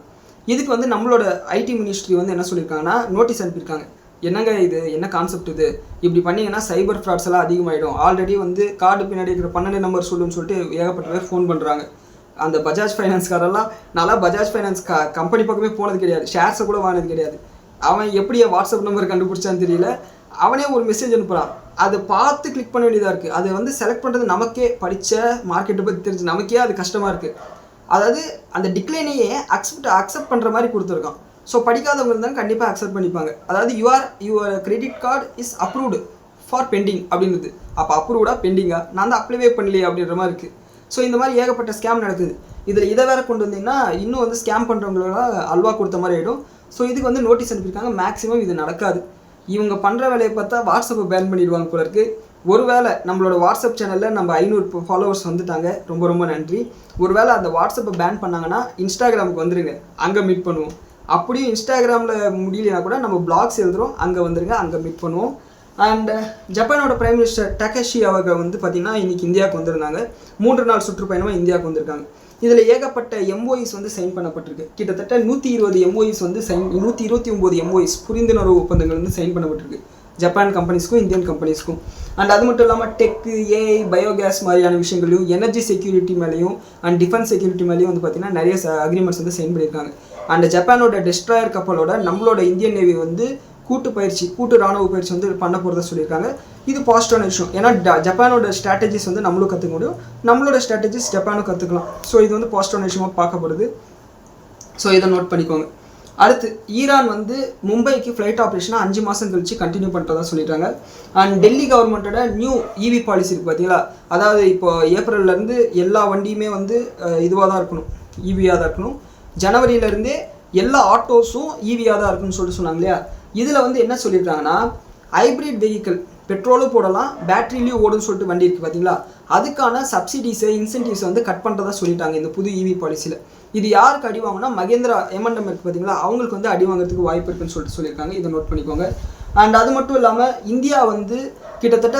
இதுக்கு வந்து நம்மளோட ஐடி மினிஸ்ட்ரி வந்து என்ன சொல்லியிருக்காங்கன்னா, நோட்டீஸ் அனுப்பியிருக்காங்க. என்னங்க இது, என்ன கான்செப்ட் இது, இப்படி பண்ணிங்கன்னா சைபர் ஃப்ராட்ஸ் எல்லாம் அதிகமாகிடும். ஆல்ரெடி வந்து கார்டு பின்னாடி இருக்கிற 12 நம்பர் சொல்லுன்னு சொல்லிட்டு ஏகப்பட்ட பேர் ஃபோன் பண்ணுறாங்க. அந்த பஜாஜ் ஃபைனான்ஸ்காரெல்லாம் நல்லா பஜாஜ் ஃபைனான்ஸ் கம்பெனி பக்கமே போனது கிடையாது, ஷேர்ஸை கூட வாங்கினது கிடையாது. அவன் எப்படி வாட்ஸ்அப் நம்பர் கண்டுபிடிச்சான்னு தெரியல, அவனே ஒரு மெசேஜ் அனுப்புகிறான், அதை பார்த்து கிளிக் பண்ண வேண்டியதாக இருக்குது. அது வந்து செலக்ட் பண்ணுறது நமக்கே படித்த மார்க்கெட்டை பற்றி தெரிஞ்சு நமக்கே அது கஷ்டமாக இருக்குது. அதாவது அந்த டிக்ளைனையே அக்செப்ட் பண்ணுற மாதிரி கொடுத்துருக்கான். ஸோ படிக்காதவங்க இருந்தாலும் கண்டிப்பாக அக்செப்ட் பண்ணிப்பாங்க. அதாவது your credit card is approved for pending அப்படின்றது. அப்போ அப்ரூவ்டா பெண்டிங்கா, நான் தான் அப்ளைவே பண்ணலையே அப்படின்ற மாதிரி இருக்குது. ஸோ இந்த மாதிரி ஏகப்பட்ட ஸ்கேம் நடக்குது. இதில் இதை வேறு கொண்டு வந்தீங்கன்னா இன்னும் வந்து ஸ்கேம் பண்ணுறவங்களோட அல்வா கொடுத்த மாதிரி ஆகிடும். ஸோ இதுக்கு வந்து நோட்டீஸ் அனுப்பியிருக்காங்க. மேக்ஸிமம் இது நடக்காது. இவங்க பண்ணுற வேலையை பார்த்தா வாட்ஸ்அப்பை பேன் பண்ணிடுவாங்க போல இருக்குது. ஒருவேளை நம்மளோட வாட்ஸ்அப் சேனலில் நம்ம 500 ஃபாலோவர்ஸ் வந்துட்டாங்க, ரொம்ப ரொம்ப நன்றி. ஒருவேளை அந்த வாட்ஸ்அப்பை பேன் பண்ணாங்கன்னா இன்ஸ்டாகிராமுக்கு வந்துடுங்க, அங்கே மீட் பண்ணுவோம். அப்படியும் இன்ஸ்டாகிராமில் முடியலனா கூட நம்ம பிளாக்ஸ் எழுதுகிறோம், அங்கே வந்துடுங்க, அங்கே மீட் பண்ணுவோம். அண்ட் ஜப்பானோட பிரைம் மினிஸ்டர் டகேஷி அவர்கள் வந்து பார்த்திங்கன்னா இன்றைக்கி இந்தியாவுக்கு வந்திருந்தாங்க. 3 நாள் சுற்றுப்பயணமாக இந்தியாவுக்கு வந்திருக்காங்க. இதில் ஏகப்பட்ட எம்ஓஇஸ் வந்து சைன் பண்ணப்பட்டிருக்கு. கிட்டத்தட்ட 120 எம்ஓஇஸ் வந்து 129 எம்ஓஇஸ் புரிந்துணர்வு ஒப்பந்தங்கள் வந்து சைன் பண்ணப்பட்டிருக்கு ஜப்பான் கம்பெனிஸ்க்கும் இந்தியன் கம்பெனிஸ்க்கும். அண்ட் அது மட்டும் இல்லாமல் டெக்கு, ஏஐ, பயோகேஸ் மாதிரியான விஷயங்களையும், எனர்ஜி செக்யூரிட்டி மேலேயும் அண்ட் டிஃபென்ஸ் செக்யூரிட்டி மேலேயும் வந்து பார்த்திங்கன்னா நிறைய அக்ரிமெண்ட்ஸ் வந்து சைன் பண்ணியிருக்காங்க. அண்ட் ஜப்பானோட டெஸ்ட்ராயர் கப்பலோட நம்மளோட இந்தியன் நேவி வந்து கூட்டு ராணுவ பயிற்சி வந்து பண்ண போகிறத சொல்லியிருக்காங்க. இது பாசிட்டிவான விஷயம். ஏன்னா ஜப்பானோட ஸ்ட்ராட்டஜிஸ் வந்து நம்மளும் கற்றுக்க முடியும், நம்மளோட ஸ்ட்ராட்டஜிஸ் ஜப்பானும் கற்றுக்கலாம். ஸோ இது வந்து பாசிட்டிவான விஷயமாக பார்க்கப்படுது. ஸோ இதை நோட் பண்ணிக்கோங்க. அடுத்து ஈரான் வந்து மும்பைக்கு ஃப்ளைட் ஆப்ரேஷனாக 5 மாதம் கழிச்சு கண்டினியூ பண்ணுறதா சொல்லிட்டாங்க. அண்ட் டெல்லி கவர்மெண்ட்டோட நியூ இவி பாலிசி இருக்குது பார்த்தீங்களா, அதாவது இப்போ ஏப்ரல்லேருந்து எல்லா வண்டியுமே வந்து இதுவாக தான் இருக்கணும், ஈவியாக தான் இருக்கணும். ஜனவரியிலேருந்தே எல்லா ஆட்டோஸும் ஈவியாக தான் இருக்குன்னு சொல்லிட்டு சொன்னாங்க இல்லையா. இதில் வந்து என்ன சொல்லியிருக்காங்கன்னா ஹைப்ரிட் வெஹிக்கிள், பெட்ரோலும் போடலாம், பேட்டரிலையும் ஓடுன்னு சொல்லிட்டு வண்டி இருக்குது பார்த்தீங்களா, அதுக்கான சப்சிடிஸை இன்சென்டிவ்ஸை வந்து கட் பண்ணுறதா சொல்லிட்டாங்க இந்த புது இவி பாலிசியில். இது யாருக்கு அடி வாங்கினா மகேந்திரா M&M இருக்குது பார்த்தீங்களா, அவங்களுக்கு வந்து அடி வாங்குறதுக்கு வாய்ப்பு இருக்குன்னு சொல்லியிருக்காங்க. இதை நோட் பண்ணிக்கோங்க. அண்ட் அது மட்டும் இல்லாமல் இந்தியா வந்து கிட்டத்தட்ட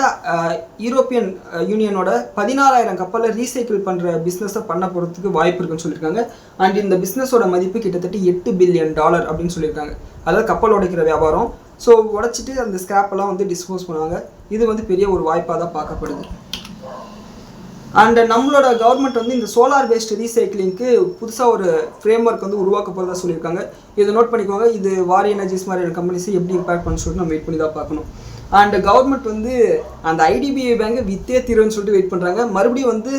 யூரோப்பியன் யூனியனோட 16,000 கப்பலை ரீசைக்கிள் பண்ணுற பிஸ்னஸை பண்ண போகிறதுக்கு வாய்ப்பு இருக்குன்னு சொல்லியிருக்காங்க. அண்ட் இந்த பிஸ்னஸோட மதிப்பு கிட்டத்தட்ட $8 பில்லியன் அப்படின்னு சொல்லியிருக்காங்க. அதாவது கப்பல் உடைக்கிற வியாபாரம். ஸோ உடைச்சிட்டு அந்த ஸ்கிராப்பெல்லாம் வந்து டிஸ்போஸ் பண்ணுவாங்க. இது வந்து பெரிய ஒரு வாய்ப்பாக தான் பார்க்கப்படுது. அண்ட் நம்மளோட கவர்மெண்ட் வந்து இந்த சோலார் பேஸ்ட் ரீசைக்கிளிங்க்கு புதுசாக ஒரு ஃப்ரேம் ஒர்க் வந்து உருவாக்க போகிறதா சொல்லியிருக்காங்க. இதை நோட் பண்ணிக்கோங்க. இது வாரி எனர்ஜிஸ் மாதிரியான கம்பெனிஸை எப்படி இம்பாக்ட் பண்ண சொல்லிட்டு நம்ம வெயிட் பண்ணி தான் பார்க்கணும். அண்ட் கவர்மெண்ட் வந்து அந்த IDBI பேங்கை வித்தே தீர்வுன்னு சொல்லிட்டு வெயிட் பண்ணுறாங்க. மறுபடியும் வந்து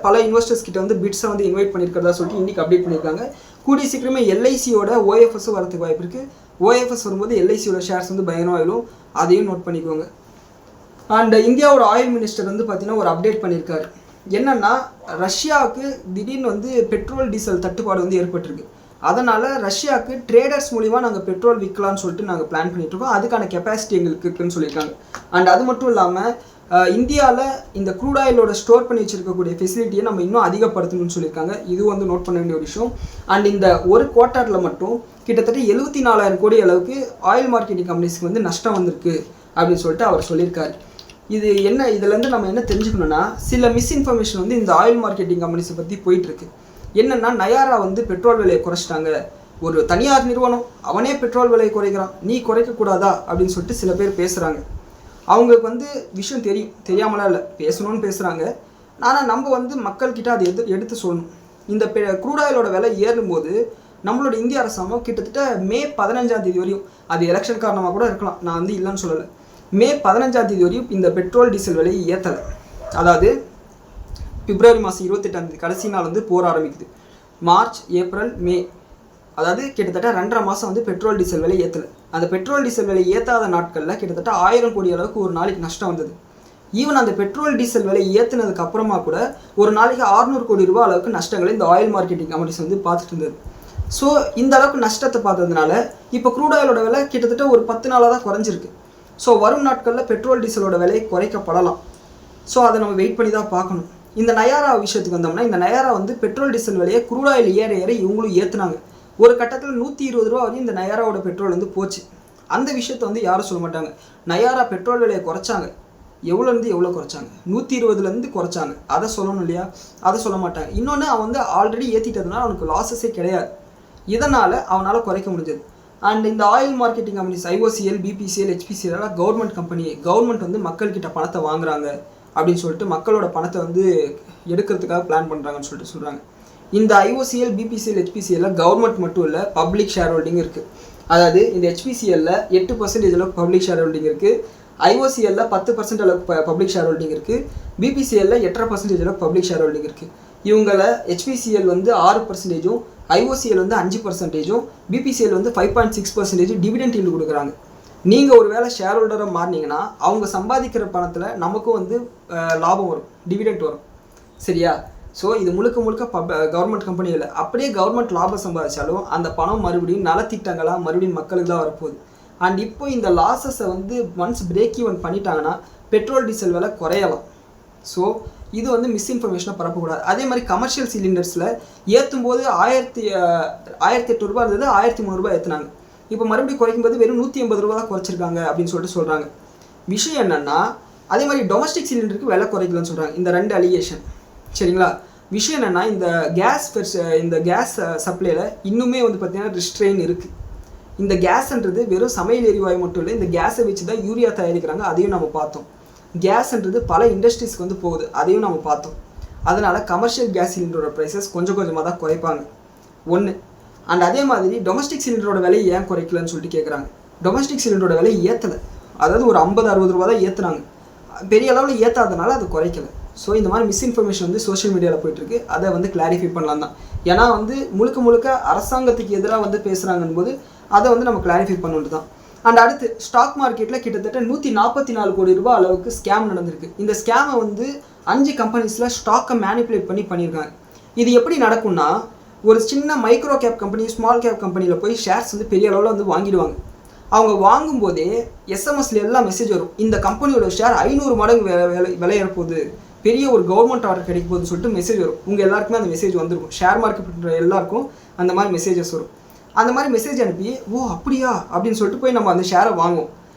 பல இன்வெஸ்டர்ஸ் கிட்ட வந்து பிட்ஸை வந்து இன்வைட் பண்ணியிருக்கிறதா சொல்லிட்டு இன்றைக்கி அப்டேட் பண்ணியிருக்காங்க. கூடிய சீக்கிரமே LICயோட OFS வரதுக்கு வாய்ப்பு இருக்குது. OFS வரும்போது LICயோட ஷேர்ஸ் வந்து பயங்கரமாக ஆயிடும், அதையும் நோட் பண்ணிக்கோங்க. அண்ட் இந்தியாவோட ஆயில் மினிஸ்டர் வந்து பார்த்தீங்கன்னா ஒரு அப்டேட் பண்ணியிருக்காரு. என்னென்னா ரஷ்யாவுக்கு திடீர்னு வந்து பெட்ரோல் டீசல் தட்டுப்பாடு வந்து ஏற்பட்டிருக்கு. அதனால் ரஷ்யாவுக்கு ட்ரேடர்ஸ் மூலிமா நாங்கள் பெட்ரோல் விற்கலான்னு சொல்லிட்டு நாங்கள் பிளான் பண்ணிகிட்ருக்கோம், அதுக்கான கெப்பாசிட்டி எங்களுக்கு இருக்குன்னு சொல்லியிருக்காங்க. அண்ட் அது மட்டும் இல்லாமல் இந்தியாவில் இந்த க்ரூட் ஆயிலோட ஸ்டோர் பண்ணி வச்சுருக்கக்கூடிய ஃபெசிலிட்டியை நம்ம இன்னும் அதிகப்படுத்தணும்னு சொல்லியிருக்காங்க. இது வந்து நோட் பண்ண வேண்டிய ஒரு விஷயம். அண்ட் இந்த ஒரு குவார்ட்டரில் மட்டும் கிட்டத்தட்ட 74,000 கோடி அளவுக்கு ஆயில் மார்க்கெட்டிங் கம்பெனிஸ்க்கு வந்து நஷ்டம் வந்திருக்கு அப்படின்னு சொல்லிட்டு அவர் சொல்லியிருக்காரு. இது என்ன, இதிலேருந்து நம்ம என்ன தெரிஞ்சுக்கணுன்னா, சில மிஸ்இன்ஃபர்மேஷன் வந்து இந்த ஆயில் மார்க்கெட்டிங் கம்பெனிஸை பற்றி போயிட்டுருக்கு. என்னென்னா நயாரா வந்து பெட்ரோல் விலையை குறைச்சிட்டாங்க, ஒரு தனியார் நிறுவனம் அவனே பெட்ரோல் விலையை குறைக்கிறான், நீ குறைக்கக்கூடாதா அப்படின்னு சொல்லிட்டு சில பேர் பேசுகிறாங்க. அவங்களுக்கு வந்து விஷயம் தெரியாமலாம் இல்லை, பேசணும்னு பேசுகிறாங்க. ஆனால் நம்ம வந்து மக்கள்கிட்ட அதை எடுத்து சொல்லணும். இந்த க்ரூட் ஆயிலோட விலை ஏறும்போது நம்மளோட இந்திய அரசாங்கம் கிட்டத்தட்ட மே 15ஆம் தேதி வரையும், அது எலெக்ஷன் காரணமாக கூட இருக்கலாம், நான் வந்து இல்லைன்னு சொல்லலை, மே 15ஆம் தேதி வரையும் இந்த பெட்ரோல் டீசல் விலையை ஏற்றலை. அதாவது பிப்ரவரி மாதம் 28ஆம் தேதி கடைசி நாள் வந்து போர் ஆரம்பிக்குது. மார்ச், ஏப்ரல், மே, அதாவது கிட்டத்தட்ட 2.5 மாதம் வந்து பெட்ரோல் டீசல் விலை ஏற்றலை. அந்த பெட்ரோல் டீசல் விலை ஏற்றாத நாட்களில் கிட்டத்தட்ட 1000 கோடி அளவுக்கு ஒரு நாளைக்கு நஷ்டம் வந்தது. ஈவன் அந்த பெட்ரோல் டீசல் விலை ஏற்றினதுக்கு அப்புறமா கூட ஒரு நாளைக்கு 600 கோடி ரூபாய் அளவுக்கு நஷ்டங்களை இந்த ஆயில் மார்க்கெட்டிங் கம்பெனிஸ் வந்து பார்த்துட்டு இருந்தது. ஸோ இந்த அளவுக்கு நஷ்டத்தை பார்த்ததுனால இப்போ க்ரூட் ஆயிலோட விலை கிட்டத்தட்ட ஒரு 10 நாளாக தான் குறைஞ்சிருக்கு. ஸோ வரும் நாட்களில் பெட்ரோல் டீசலோட விலை குறைக்கப்படலாம். ஸோ அதை நம்ம வெயிட் பண்ணி தான் பார்க்கணும். இந்த நயாரா விஷயத்துக்கு வந்தோம்னா, இந்த நயாரா வந்து பெட்ரோல் டீசல் விலையை க்ரூட் ஆயில் ஏற இவங்களும் ஏற்றுனாங்க. ஒரு கட்டத்தில் 120 ரூபா வரையும் இந்த நயாராவோட பெட்ரோல் வந்து போச்சு. அந்த விஷயத்தை வந்து யாரும் சொல்ல மாட்டாங்க. நயாரா பெட்ரோல் விலையை குறைச்சாங்க, எவ்வளோலேருந்து எவ்வளோ குறைச்சாங்க, 120லேருந்து குறைச்சாங்க, அதை சொல்லணும் இல்லையா, அதை சொல்ல மாட்டாங்க. இன்னொன்று, அவன் வந்து ஆல்ரெடி ஏற்றிட்டதுனால அவனுக்கு லாஸஸே கிடையாது, இதனால் அவனால் குறைக்க முடிஞ்சது. அண்ட் இந்த oil marketing companies IOCL, BPCL, HPCL எல்லாம் கவர்மெண்ட் கம்பெனி. கவர்மெண்ட் வந்து மக்கள்கிட்ட பணத்தை வாங்குறாங்க அப்படின்னு சொல்லிட்டு மக்களோட பணத்தை வந்து எடுக்கிறதுக்காக பிளான் பண்ணுறாங்கன்னு சொல்லிட்டு சொல்கிறாங்க. இந்த IOCL, BPCL, HPCL கவர்மெண்ட் மட்டும் இல்லை, பப்ளிக் ஷேர் ஹோல்டிங் இருக்குது. அதாவது இந்த HPCL 8% அளவுக்கு பப்ளிக் ஷேர் ஹோல்டிங் இருக்குது. ஐஓசிஎல்ல 10% அளவுக்கு பப்ளிக் ஷேர் ஹோல்டிங் இருக்குது. பிபிசிஎல்ல 8.5% அளவுக்கு பப்ளிக் ஷேர் ஹோல்டிங் இருக்குது. இவங்கள ஹெச்பிசிஎல் வந்து 6%, ஐஓசிஎல் வந்து 5%, பிபிசிஎல் வந்து 5.6% டிவிடெண்ட் ஈல்டு கொடுக்குறாங்க. நீங்கள் ஒரு வேளை ஷேர் ஹோல்டராக மாறினீங்கன்னா அவங்க சம்பாதிக்கிற பணத்தில் நமக்கும் வந்து லாபம் வரும், டிவிடெண்ட் வரும். சரியா? ஸோ இது முழுக்க முழுக்க கவர்மெண்ட் கம்பெனி இல்லை. அப்படியே கவர்மெண்ட் லாபம் சம்பாதிச்சாலும் அந்த பணம் மறுபடியும் நலத்திட்டங்களாக மறுபடியும் மக்களுக்கு தான் வரப்போகுது. அண்ட் இப்போ இந்த லாஸஸை வந்து ஒன்ஸ் பிரேக் ஈவன் பண்ணிட்டாங்கன்னா பெட்ரோல் டீசல் விலை குறையலாம். ஸோ இது வந்து மிஸ்இன்ஃபர்மேஷனை பரப்பக்கூடாது. அதே மாதிரி கமர்ஷியல் சிலிண்டர்ஸில் ஏற்றும் போது 1800 ரூபா இருந்தது, 1300 ரூபா ஏற்றுனாங்க. இப்போ மறுபடியும் குறைக்கும்போது வெறும் 180 ரூபா தான் குறைச்சிருக்காங்க அப்படின்னு சொல்லிட்டு சொல்கிறாங்க. விஷயம் என்னென்னா அதே மாதிரி டொமஸ்டிக் சிலிண்டருக்கு விலை குறைக்கலன்னு சொல்கிறாங்க. இந்த 2 அலிகேஷன். சரிங்களா? விஷயம் என்னென்னா இந்த கேஸ் சப்ளையில் இன்னுமே வந்து பார்த்திங்கன்னா ரிஸ்ட்ரெயின் இருக்குது. இந்த கேஸ்ன்றது வெறும் சமையல் எரிவாயு மட்டும் இல்லை, இந்த கேஸை வச்சு தான் யூரியா தயாரிக்கிறாங்க, அதையும் நம்ம பார்த்தோம். கேஸ்ன்றது பல இண்டஸ்ட்ரீஸ்க்கு வந்து போகுது, அதையும் நம்ம பார்த்தோம். அதனால் கமர்ஷியல் கேஸ் சிலிண்டரோட ப்ரைஸஸ் கொஞ்சம் கொஞ்சமாக தான் குறைப்பாங்க. ஒன்று. அண்ட் அதே மாதிரி டொமஸ்டிக் சிலிண்டரோட விலையை ஏன் குறைக்கலன்னு சொல்லிட்டு கேட்குறாங்க. டொமஸ்டிக் சிலிண்டரோட விலையை ஏற்றலை, அதாவது ஒரு 50-60 ரூபா தான் ஏற்றுனாங்க, பெரிய அளவில் ஏற்றாதனால அது குறைக்கலை. ஸோ இந்த மாதிரி மிஸ்இன்ஃபர்மேஷன் வந்து சோஷியல் மீடியாவில் போயிட்டுருக்கு, அதை வந்து கிளாரிஃபை பண்ணலாம் தான். ஏன்னா வந்து முழுக்க அரசாங்கத்துக்கு எதிராக வந்து பேசுகிறாங்கன்னு போது அதை வந்து நம்ம கிளாரிஃபை பண்ணிட்டு தான். அண்ட் அடுத்து ஸ்டாக் மார்க்கெட்டில் கிட்டத்தட்ட 144 கோடி ரூபாய் அளவுக்கு ஸ்கேம் நடந்திருக்கு. இந்த ஸ்கேமை வந்து 5 கம்பெனிஸில் ஸ்டாக்கை மேனிப்புலேட் பண்ணியிருக்காங்க. இது எப்படி நடக்கும்னா, ஒரு சின்ன micro gap company, small cap கம்பெனியில் போய் ஷேர்ஸ் வந்து பெரிய அளவில் வந்து வாங்கிடுவாங்க. அவங்க வாங்கும்போதே எஸ்எம்எஸ்ல எல்லாம் மெசேஜ் வரும், இந்த கம்பெனியோட ஷேர் 500 மடங்கு விலையேற போகுது, பெரிய ஒரு கவர்மெண்ட் ஆர்டர் கிடைக்க போகுதுன்னு சொல்லிட்டு மெசேஜ் வரும். உங்கள் எல்லாருக்குமே அந்த மெசேஜ் வந்துருக்கும். ஷேர் மார்க்கெட் எல்லாருக்கும் அந்த மாதிரி மெசேஜஸ் வரும். அந்த மாதிரி மெசேஜ் அனுப்பி ஓ அப்படியா அப்படின்னு சொல்லிட்டு போய் நம்ம அந்த ஷேரை வாங்குவோம்.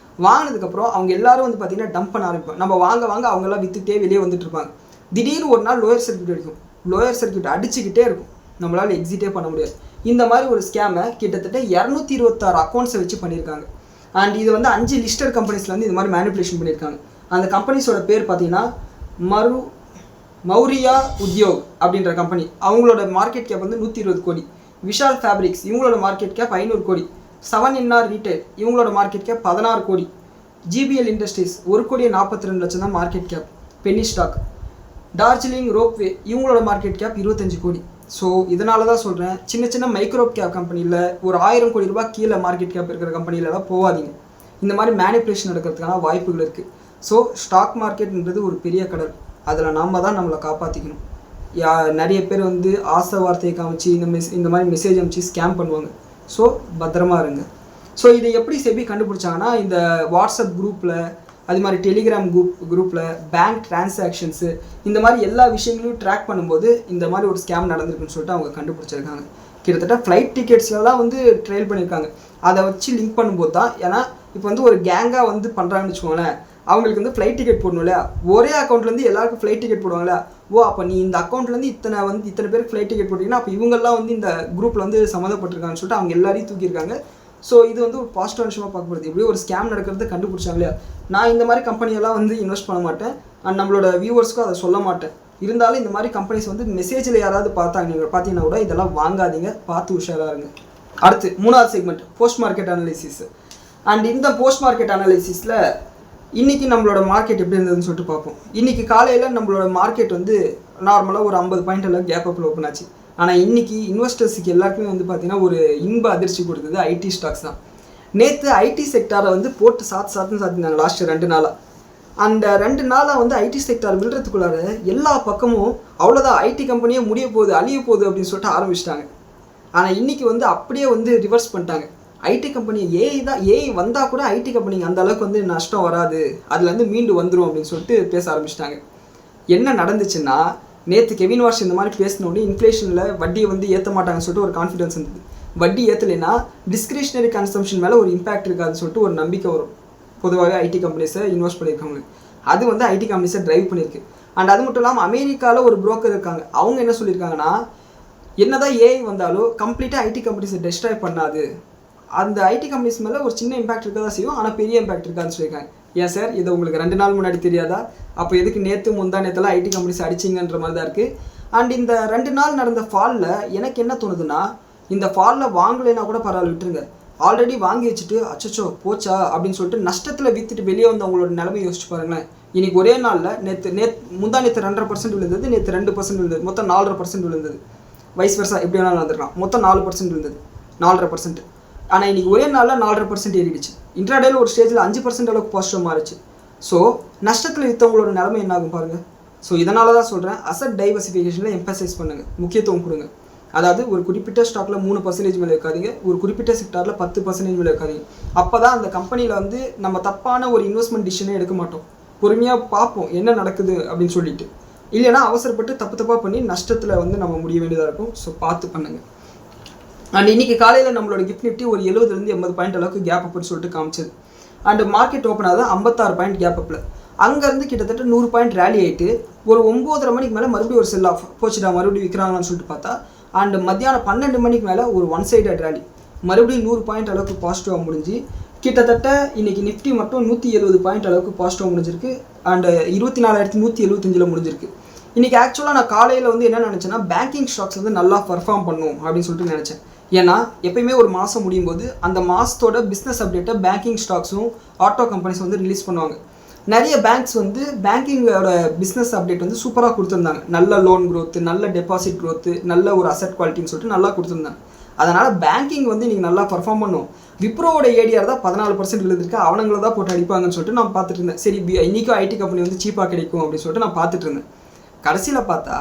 வாங்கினதுக்கப்புறம் அவங்க எல்லாரும் வந்து பார்த்திங்கன்னா டம்ப் பண்ண ஆரம்பிப்போம். நம்ம வாங்க அவங்கெல்லாம் விற்றுக்கிட்டே வெளியே வந்துட்டு இருப்பாங்க. திடீர்னு ஒரு நாள் லோயர் சர்க்யூட் அடிக்கும். லோயர் சர்க்யூட் அடிச்சுக்கிட்டே இருக்கும், நம்மளால் எக்ஸிட்டே பண்ண முடியாது. இந்த மாதிரி ஒரு ஸ்கேமை கிட்டத்தட்ட 226 அக்கௌண்ட்ஸை வச்சு பண்ணியிருக்காங்க. அண்ட் இது வந்து 5 லிஸ்டட் கம்பெனிஸில் வந்து இந்த மாதிரி மேனிப்புலேஷன் பண்ணியிருக்காங்க. அந்த கம்பெனிஸோட பேர் பார்த்தீங்கன்னா மௌரியா உத்யோக் அப்படின்ற கம்பெனி. அவங்களோட மார்க்கெட் கேப் வந்து 120 கோடி. விஷால் ஃபேப்ரிக்ஸ் இவங்களோட மார்க்கெட் கேப் 500 கோடி. 7NR ரீட்டைல் இவங்களோட மார்க்கெட் கேப் 16 கோடி. ஜிபிஎல் இண்டஸ்ட்ரீஸ் 1,42 லட்சம் தான் market cap. Penny stock. Darjeeling ropeway இவங்களோட மார்க்கெட் கேப் 25 கோடி. ஸோ இதனால தான் சொல்கிறேன், சின்ன மைக்ரோ கேப் கம்பெனியில் ஒரு 1000 கோடி ரூபாய் கீழே மார்க்கெட் கேப் இருக்கிற கம்பெனிலலாம் போகாதீங்க. இந்த மாதிரி மேனிப்புலேஷன் நடக்கிறதுக்கான வாய்ப்புகள் இருக்குது. ஸோ ஸ்டாக் மார்க்கெட்ன்றது ஒரு பெரிய கடல், அதில் நாம் தான் நம்மளை காப்பாற்றிக்கணும். நிறைய பேர் வந்து ஆசை வார்த்தையை காமிச்சு இந்த மாதிரி மெசேஜ் அனுப்பிச்சு ஸ்கேம் பண்ணுவாங்க. ஸோ பத்திரமா இருங்க. ஸோ இதை எப்படி செபி கண்டுபிடிச்சாங்கன்னா, இந்த வாட்ஸ்அப் குரூப்பில், அது மாதிரி டெலிகிராம் குரூப்பில் பேங்க் டிரான்சாக்ஷன்ஸு இந்த மாதிரி எல்லா விஷயங்களையும் ட்ராக் பண்ணும்போது இந்த மாதிரி ஒரு ஸ்கேம் நடந்திருக்குன்னு சொல்லிட்டு அவங்க கண்டுபிடிச்சிருக்காங்க. கிட்டத்தட்ட ஃப்ளைட் டிக்கெட்ஸ்லாம் வந்து ட்ரெயில் பண்ணியிருக்காங்க. அதை வச்சு லிங்க் பண்ணும்போது தான், ஏன்னா இப்போ வந்து ஒரு கேங்காக வந்து பண்ணுறாங்கன்னு வச்சுக்கோங்களேன், அவங்களுக்கு வந்து ஃப்ளைட் டிக்கெட் போடணும் இல்லையா, ஒரே அக்கௌண்ட்லேருந்து எல்லாருக்கும் ஃப்ளைட் டிக்கெட் போடுவாங்களா, ஓ அப்போ நீ இந்த அக்கௌண்ட்லேருந்து இத்தனை பேருக்கு ஃப்ளைட் டிக்கெட் போட்டிங்கன்னா அப்போ இவங்கெல்லாம் வந்து இந்த குரூப்பில் வந்து சம்மந்தப்பட்டிருக்காங்கன்னு சொல்லிட்டு அவங்க எல்லாரையும் தூக்கியிருக்காங்க. ஸோ இது வந்து ஒரு பாசிட்டிவ் விஷயமாக பார்க்கப்படுது. இப்படி ஒரு ஸ்கேம் நடக்கிறத கண்டுபிடிச்சாங்க இல்லையா. நான் இந்த மாதிரி கம்பெனியெல்லாம் வந்து இன்வெஸ்ட் பண்ண மாட்டேன், அண்ட் நம்மளோட வியூவர்ஸ்க்கும் அதை சொல்ல மாட்டேன். இருந்தாலும் இந்த மாதிரி கம்பெனிஸ் வந்து மெசேஜில் யாராவது நீங்கள் பார்த்தீங்கன்னா கூட இதெல்லாம் வாங்காதீங்க, பார்த்து உஷாராக இருங்க. அடுத்து 3வது segment post market analysis. And இந்த போஸ்ட் மார்க்கெட் அனாலிசிஸில் இன்றைக்கி நம்மளோட மார்க்கெட் எப்படி இருந்ததுன்னு சொல்லிட்டு பார்ப்போம். இன்றைக்கி காலையில் நம்மளோட மார்க்கெட் வந்து நார்மலாக ஒரு 50 பாயிண்ட் எல்லாம் கேப் அப்பில் ஓப்பன் ஆச்சு. ஆனால் இன்றைக்கி இன்வெஸ்டர்ஸுக்கு எல்லாருக்குமே வந்து பார்த்திங்கன்னா ஒரு இன்ப அதிர்ச்சி கொடுத்தது ஐடி ஸ்டாக்ஸ் தான். நேற்று ஐடி செக்டாரை வந்து போட்டு சாத்தினாங்க லாஸ்ட் 2 நாளாக. அந்த 2 நாளாக வந்து ஐடி செக்டார் விழுறதுக்குள்ளார எல்லா பக்கமும் அவ்வளோதான், ஐடி கம்பெனியே முடிய போகுது, அழிய போகுது அப்படின்னு சொல்லிட்டு ஆரம்பிச்சிட்டாங்க. ஆனால் இன்றைக்கி வந்து அப்படியே வந்து ரிவர்ஸ் பண்ணிட்டாங்க. ஐடி கம்பெனி ஏஐ வந்தால் கூட ஐடி கம்பெனிங்க அந்த அளவுக்கு வந்து நஷ்டம் வராது, அதுலேருந்து மீண்டு வந்துடும் அப்படின்னு சொல்லிட்டு பேச ஆரம்பிச்சிட்டாங்க. என்ன நடந்துச்சுன்னா, நேற்று கெவின் வாஷ் இந்த மாதிரி பேசினோடனே இன்ஃப்ளேஷனில் வட்டியை வந்து ஏற்ற மாட்டாங்கன்னு சொல்லிட்டு ஒரு கான்ஃபிடன்ஸ் இருந்தது. வட்டி ஏற்றலைன்னா டிஸ்கிரிஷனரி கன்சம்ஷன் மேலே ஒரு இம்பாக்ட் இருக்காதுன்னு சொல்லிட்டு ஒரு நம்பிக்கை வரும் பொதுவாகவே ஐடி கம்பெனிஸை இன்வெஸ்ட் பண்ணியிருக்காங்க. அது வந்து ஐடி கம்பெனிஸை ட்ரைவ் பண்ணியிருக்கு. அண்ட் அது மட்டும் இல்லாமல் அமெரிக்காவில் ஒரு புரோக்கர் இருக்காங்க, அவங்க என்ன சொல்லியிருக்காங்கன்னா, என்னதான் ஏஐ வந்தாலும் கம்ப்ளீட்டாக ஐடி கம்பெனிஸை டெஸ்ட்ராய் பண்ணாது, அந்த ஐடி கம்பெனிஸ் மேலே ஒரு சின்ன இம்பாக்ட் இருக்க தான் செய்யும், ஆனால் பெரிய இம்பாக்ட் இருக்காதுன்னு சொல்லியிருக்காங்க. ஏன் சார் இதை உங்களுக்கு 2 நாள் முன்னாடி தெரியாதா? அப்போ எதுக்கு நேற்றுலாம் ஐடி கம்பெனிஸ் அடிச்சிங்கன்ற மாதிரி தான் இருக்குது. அண்ட் இந்த 2 நாள் நடந்த ஃபாலில் எனக்கு என்ன தோணுதுன்னா, இந்த ஃபாலில் வாங்கலைன்னா கூட பரவாயில்ல விட்டுருங்க, ஆல்ரெடி வாங்கி வச்சுட்டு அச்சச்சோ போச்சா அப்படின்னு சொல்லிட்டு நஷ்டத்தில் விற்றுட்டு வெளியே வந்து அவங்களோட நிலைமை யோசிச்சு பாருங்களேன். இன்றைக்கி ஒரே நாளில் முந்தா நேற்று 2.5% விழுந்தது, நேற்று 2% விழுந்தது, மொத்தம் 4.5% விழுந்தது. வைஸ் வருஷா எப்படி வேணாலும் வந்துருக்கலாம். மொத்தம் 4% விழுந்தது, 4.5%. ஆனால் இன்றைக்கி ஒரே நாளில் 4.5% ஏறிடுச்சு. இன்ட்ராடேல ஒரு ஸ்டேஜில் 5% அளவுக்கு பாசிட்டிவ் மாறிச்சு. ஸோ நஷ்டத்தில் விற்றவங்களோட நிலைமை என்ன ஆகும் பாருங்கள். ஸோ இதனால தான் சொல்கிறேன், அசட் டைவர்சிஃபிகேஷனில் எம்பசைஸ் பண்ணுங்கள், முக்கியத்துவம் கொடுங்க. அதாவது ஒரு குறிப்பிட்ட ஸ்டாக்கில் 3% மேலே வைக்காதீங்க, ஒரு குறிப்பிட்ட செக்டாரில் 10% மேலே வைக்காதீங்க. அப்போ தான் அந்த கம்பெனியில் வந்து நம்ம தப்பான ஒரு இன்வெஸ்ட்மெண்ட் டிசிஷனே எடுக்க மாட்டோம். பொறுமையாக பார்ப்போம் என்ன நடக்குது அப்படின்னு சொல்லிட்டு. இல்லைன்னா அவசரப்பட்டு தப்பாக பண்ணி நஷ்டத்தில் வந்து நம்ம முடிய வேண்டியதாக இருக்கும். ஸோ பார்த்து பண்ணுங்கள். அண்ட் இன்றைக்கி காலையில் நம்மளோட கிஃப்ட் நிஃப்டி ஒரு 70-80 பாயிண்ட் அளவுக்கு கேப் அப்னு சொல்லிட்டு காமிச்சது. அண்ட் மார்க்கெட் ஓப்பன் ஆகுது 56 பாயிண்ட் கேப் அப்பில். அங்கேருந்து கிட்டத்தட்ட 100 பாயிண்ட் ரேலி ஆகிட்டு ஒரு 9:30 மணிக்கு மேலே மறுபடியும் ஒரு செல் ஆஃப் போச்சுடா, மறுபடியும் விற்கிறாங்கன்னு சொல்லிட்டு பார்த்தா அண்ட் மத்தியானம் 12 மணிக்கு மேலே ஒரு ஒன் சைடட் ரேலி மறுபடியும் 100 பாயிண்ட் அளவுக்கு பாசிட்டிவாக முடிஞ்சு கிட்டத்தட்ட இன்றைக்கி நிஃப்டி மட்டும் 170 பாயிண்ட் அளவுக்கு பாசிட்டிவாக முடிஞ்சிருக்கு. அண்ட் 24,175 முடிஞ்சிருக்கு. இன்றைக்கி ஆக்சுவலாக நான் காலையில் வந்து என்ன நினச்சேன்னா, பேங்கிங் ஸ்டாக்ஸ் வந்து நல்லா பர்ஃபார்ம் பண்ணும் அப்படின்னு சொல்லிட்டு நினச்சேன். ஏன்னா எப்பயுமே ஒரு மாதம் முடியும் போது அந்த மாதத்தோட பிஸ்னஸ் அப்டேட்டை பேங்கிங் ஸ்டாக்ஸும் ஆட்டோ கம்பெனிஸ் வந்து ரிலீஸ் பண்ணுவாங்க. நிறைய பேங்க்ஸ் வந்து பேங்கிங்கோட பிஸ்னஸ் அப்டேட் வந்து சூப்பராக கொடுத்துருந்தாங்க. நல்ல லோன் க்ரோத்து, நல்ல டெபாசிட் க்ரோத்து, நல்ல ஒரு அசட் குவாலிட்டின்னு சொல்லிட்டு நல்லா கொடுத்துருந்தாங்க. அதனால் பேங்கிங் வந்து நீங்கள் நல்லா பர்ஃபார்ம் பண்ணும். விப்ரோவோட ஏடிஆர் தான் 14% விழுந்திருக்கு, அவங்கள தான் போட்டு அடிப்பாங்கன்னு சொல்லிட்டு நான் பார்த்துட்டு இருந்தேன். சரி இன்றைக்கும் ஐடி கம்பெனி வந்து சீப்பாக கிடைக்கும் அப்படின்னு சொல்லிட்டு நான் பார்த்துட்டு இருந்தேன். கடைசியில் பார்த்தா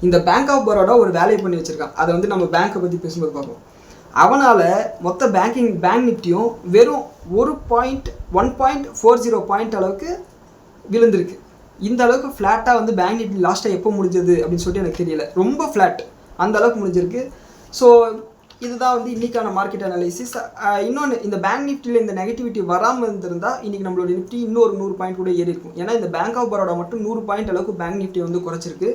இந்த பேங்க் ஆஃப் பரோடா ஒரு வேலையை பண்ணி வச்சுருக்கான். அதை வந்து நம்ம பேங்க்கை பற்றி பேசும்போது பார்ப்போம். அவனால் மொத்த பேங்க் நிஃப்டியும் வெறும் 1.40 பாயிண்ட் அளவுக்கு விழுந்திருக்கு. இந்த அளவுக்கு ஃப்ளாட்டாக வந்து பேங்க் நிஃப்டி லாஸ்ட்டாக எப்போ முடிஞ்சது அப்படின்னு சொல்லிட்டு எனக்கு தெரியல. ரொம்ப ஃப்ளாட் அந்த அளவுக்கு முடிஞ்சிருக்கு. ஸோ இதுதான் வந்து இன்றைக்கான மார்க்கெட் அனாலிசிஸ். இன்னொன்று, இந்த பேங்க் நிஃப்டியில் இந்த நெகட்டிவிட்டி வராமல் இருந்திருந்தால் இன்றைக்கி நம்மளோட நிஃப்டி இன்னொரு 100 பாயிண்ட் கூட ஏறி இருக்கும். ஏன்னா இந்த பேங்க் ஆஃப் பரோடா மட்டும் 100 பாயிண்ட் அளவுக்கு பேங்க் நிஃப்டி வந்து குறைச்சிருக்கு.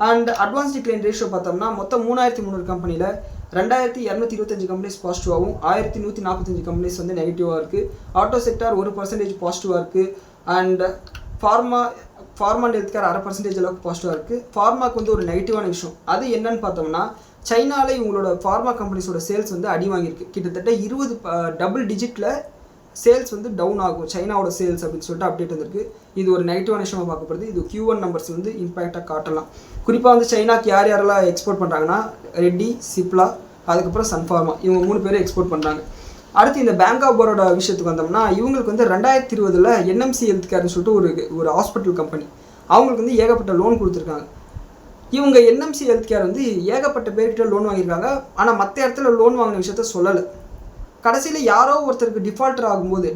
அண்ட் அட்வான்ஸ் டிக்ளைன் ரேஷியோ பார்த்தோம்னா மொத்தம் 3300 கம்பெனியில் 2225 கம்பெனிஸ் பாசிட்டிவாகவும் 1145 கம்பெனிஸ் வந்து நெகட்டிவாக இருக்குது. ஆட்டோ செக்டார் 1% பாசிட்டிவாக இருக்குது. And pharma and health care 0.5% அளவுக்கு பாசிட்டிவாக இருக்குது. ஃபார்மாக்கு வந்து ஒரு நெகட்டிவான விஷயம் அது என்னன்னு பார்த்தோம்னா, சைனாவில் இவங்களோட ஃபார்மா கம்பெனிஸோட சேல்ஸ் வந்து அடி வாங்கியிருக்கு. கிட்டத்தட்ட 20 டபுள் டிஜிட்டில் சேல்ஸ் வந்து டவுன் ஆகும் சைனாவோட சேல்ஸ் அப்படின்னு சொல்லிட்டு அப்டேட் வந்திருக்கு. இது ஒரு நெகட்டிவான விஷயமாக பார்க்கப்படுது. இது Q1 நம்பர்ஸ் வந்து இம்பேக்டாக காட்டலாம். குறிப்பாக வந்து சைனாக்கு யாரெல்லாம் எக்ஸ்போர்ட் பண்ணுறாங்கன்னா, ரெட்டி, சிப்லா, அதுக்கப்புறம் சன்ஃபார்மா, இவங்க 3 பேரும் எக்ஸ்போர்ட் பண்ணுறாங்க. அடுத்து இந்த பேங்க் ஆஃப் பரோடா விஷயத்துக்கு வந்தோம்னா, இவங்களுக்கு வந்து 2020 NMC ஹெல்த் கேர்னு சொல்லிட்டு ஒரு ஹாஸ்பிட்டல் கம்பெனி, அவங்களுக்கு வந்து ஏகப்பட்ட லோன் கொடுத்துருக்காங்க. இவங்க NMC ஹெல்த் கேர் வந்து ஏகப்பட்ட பேர்கிட்ட லோன் வாங்கியிருக்காங்க. ஆனால் மற்ற இடத்துல லோன் வாங்கின விஷயத்த சொல்லலை. கடைசியில் யாரோ ஒருத்தருக்கு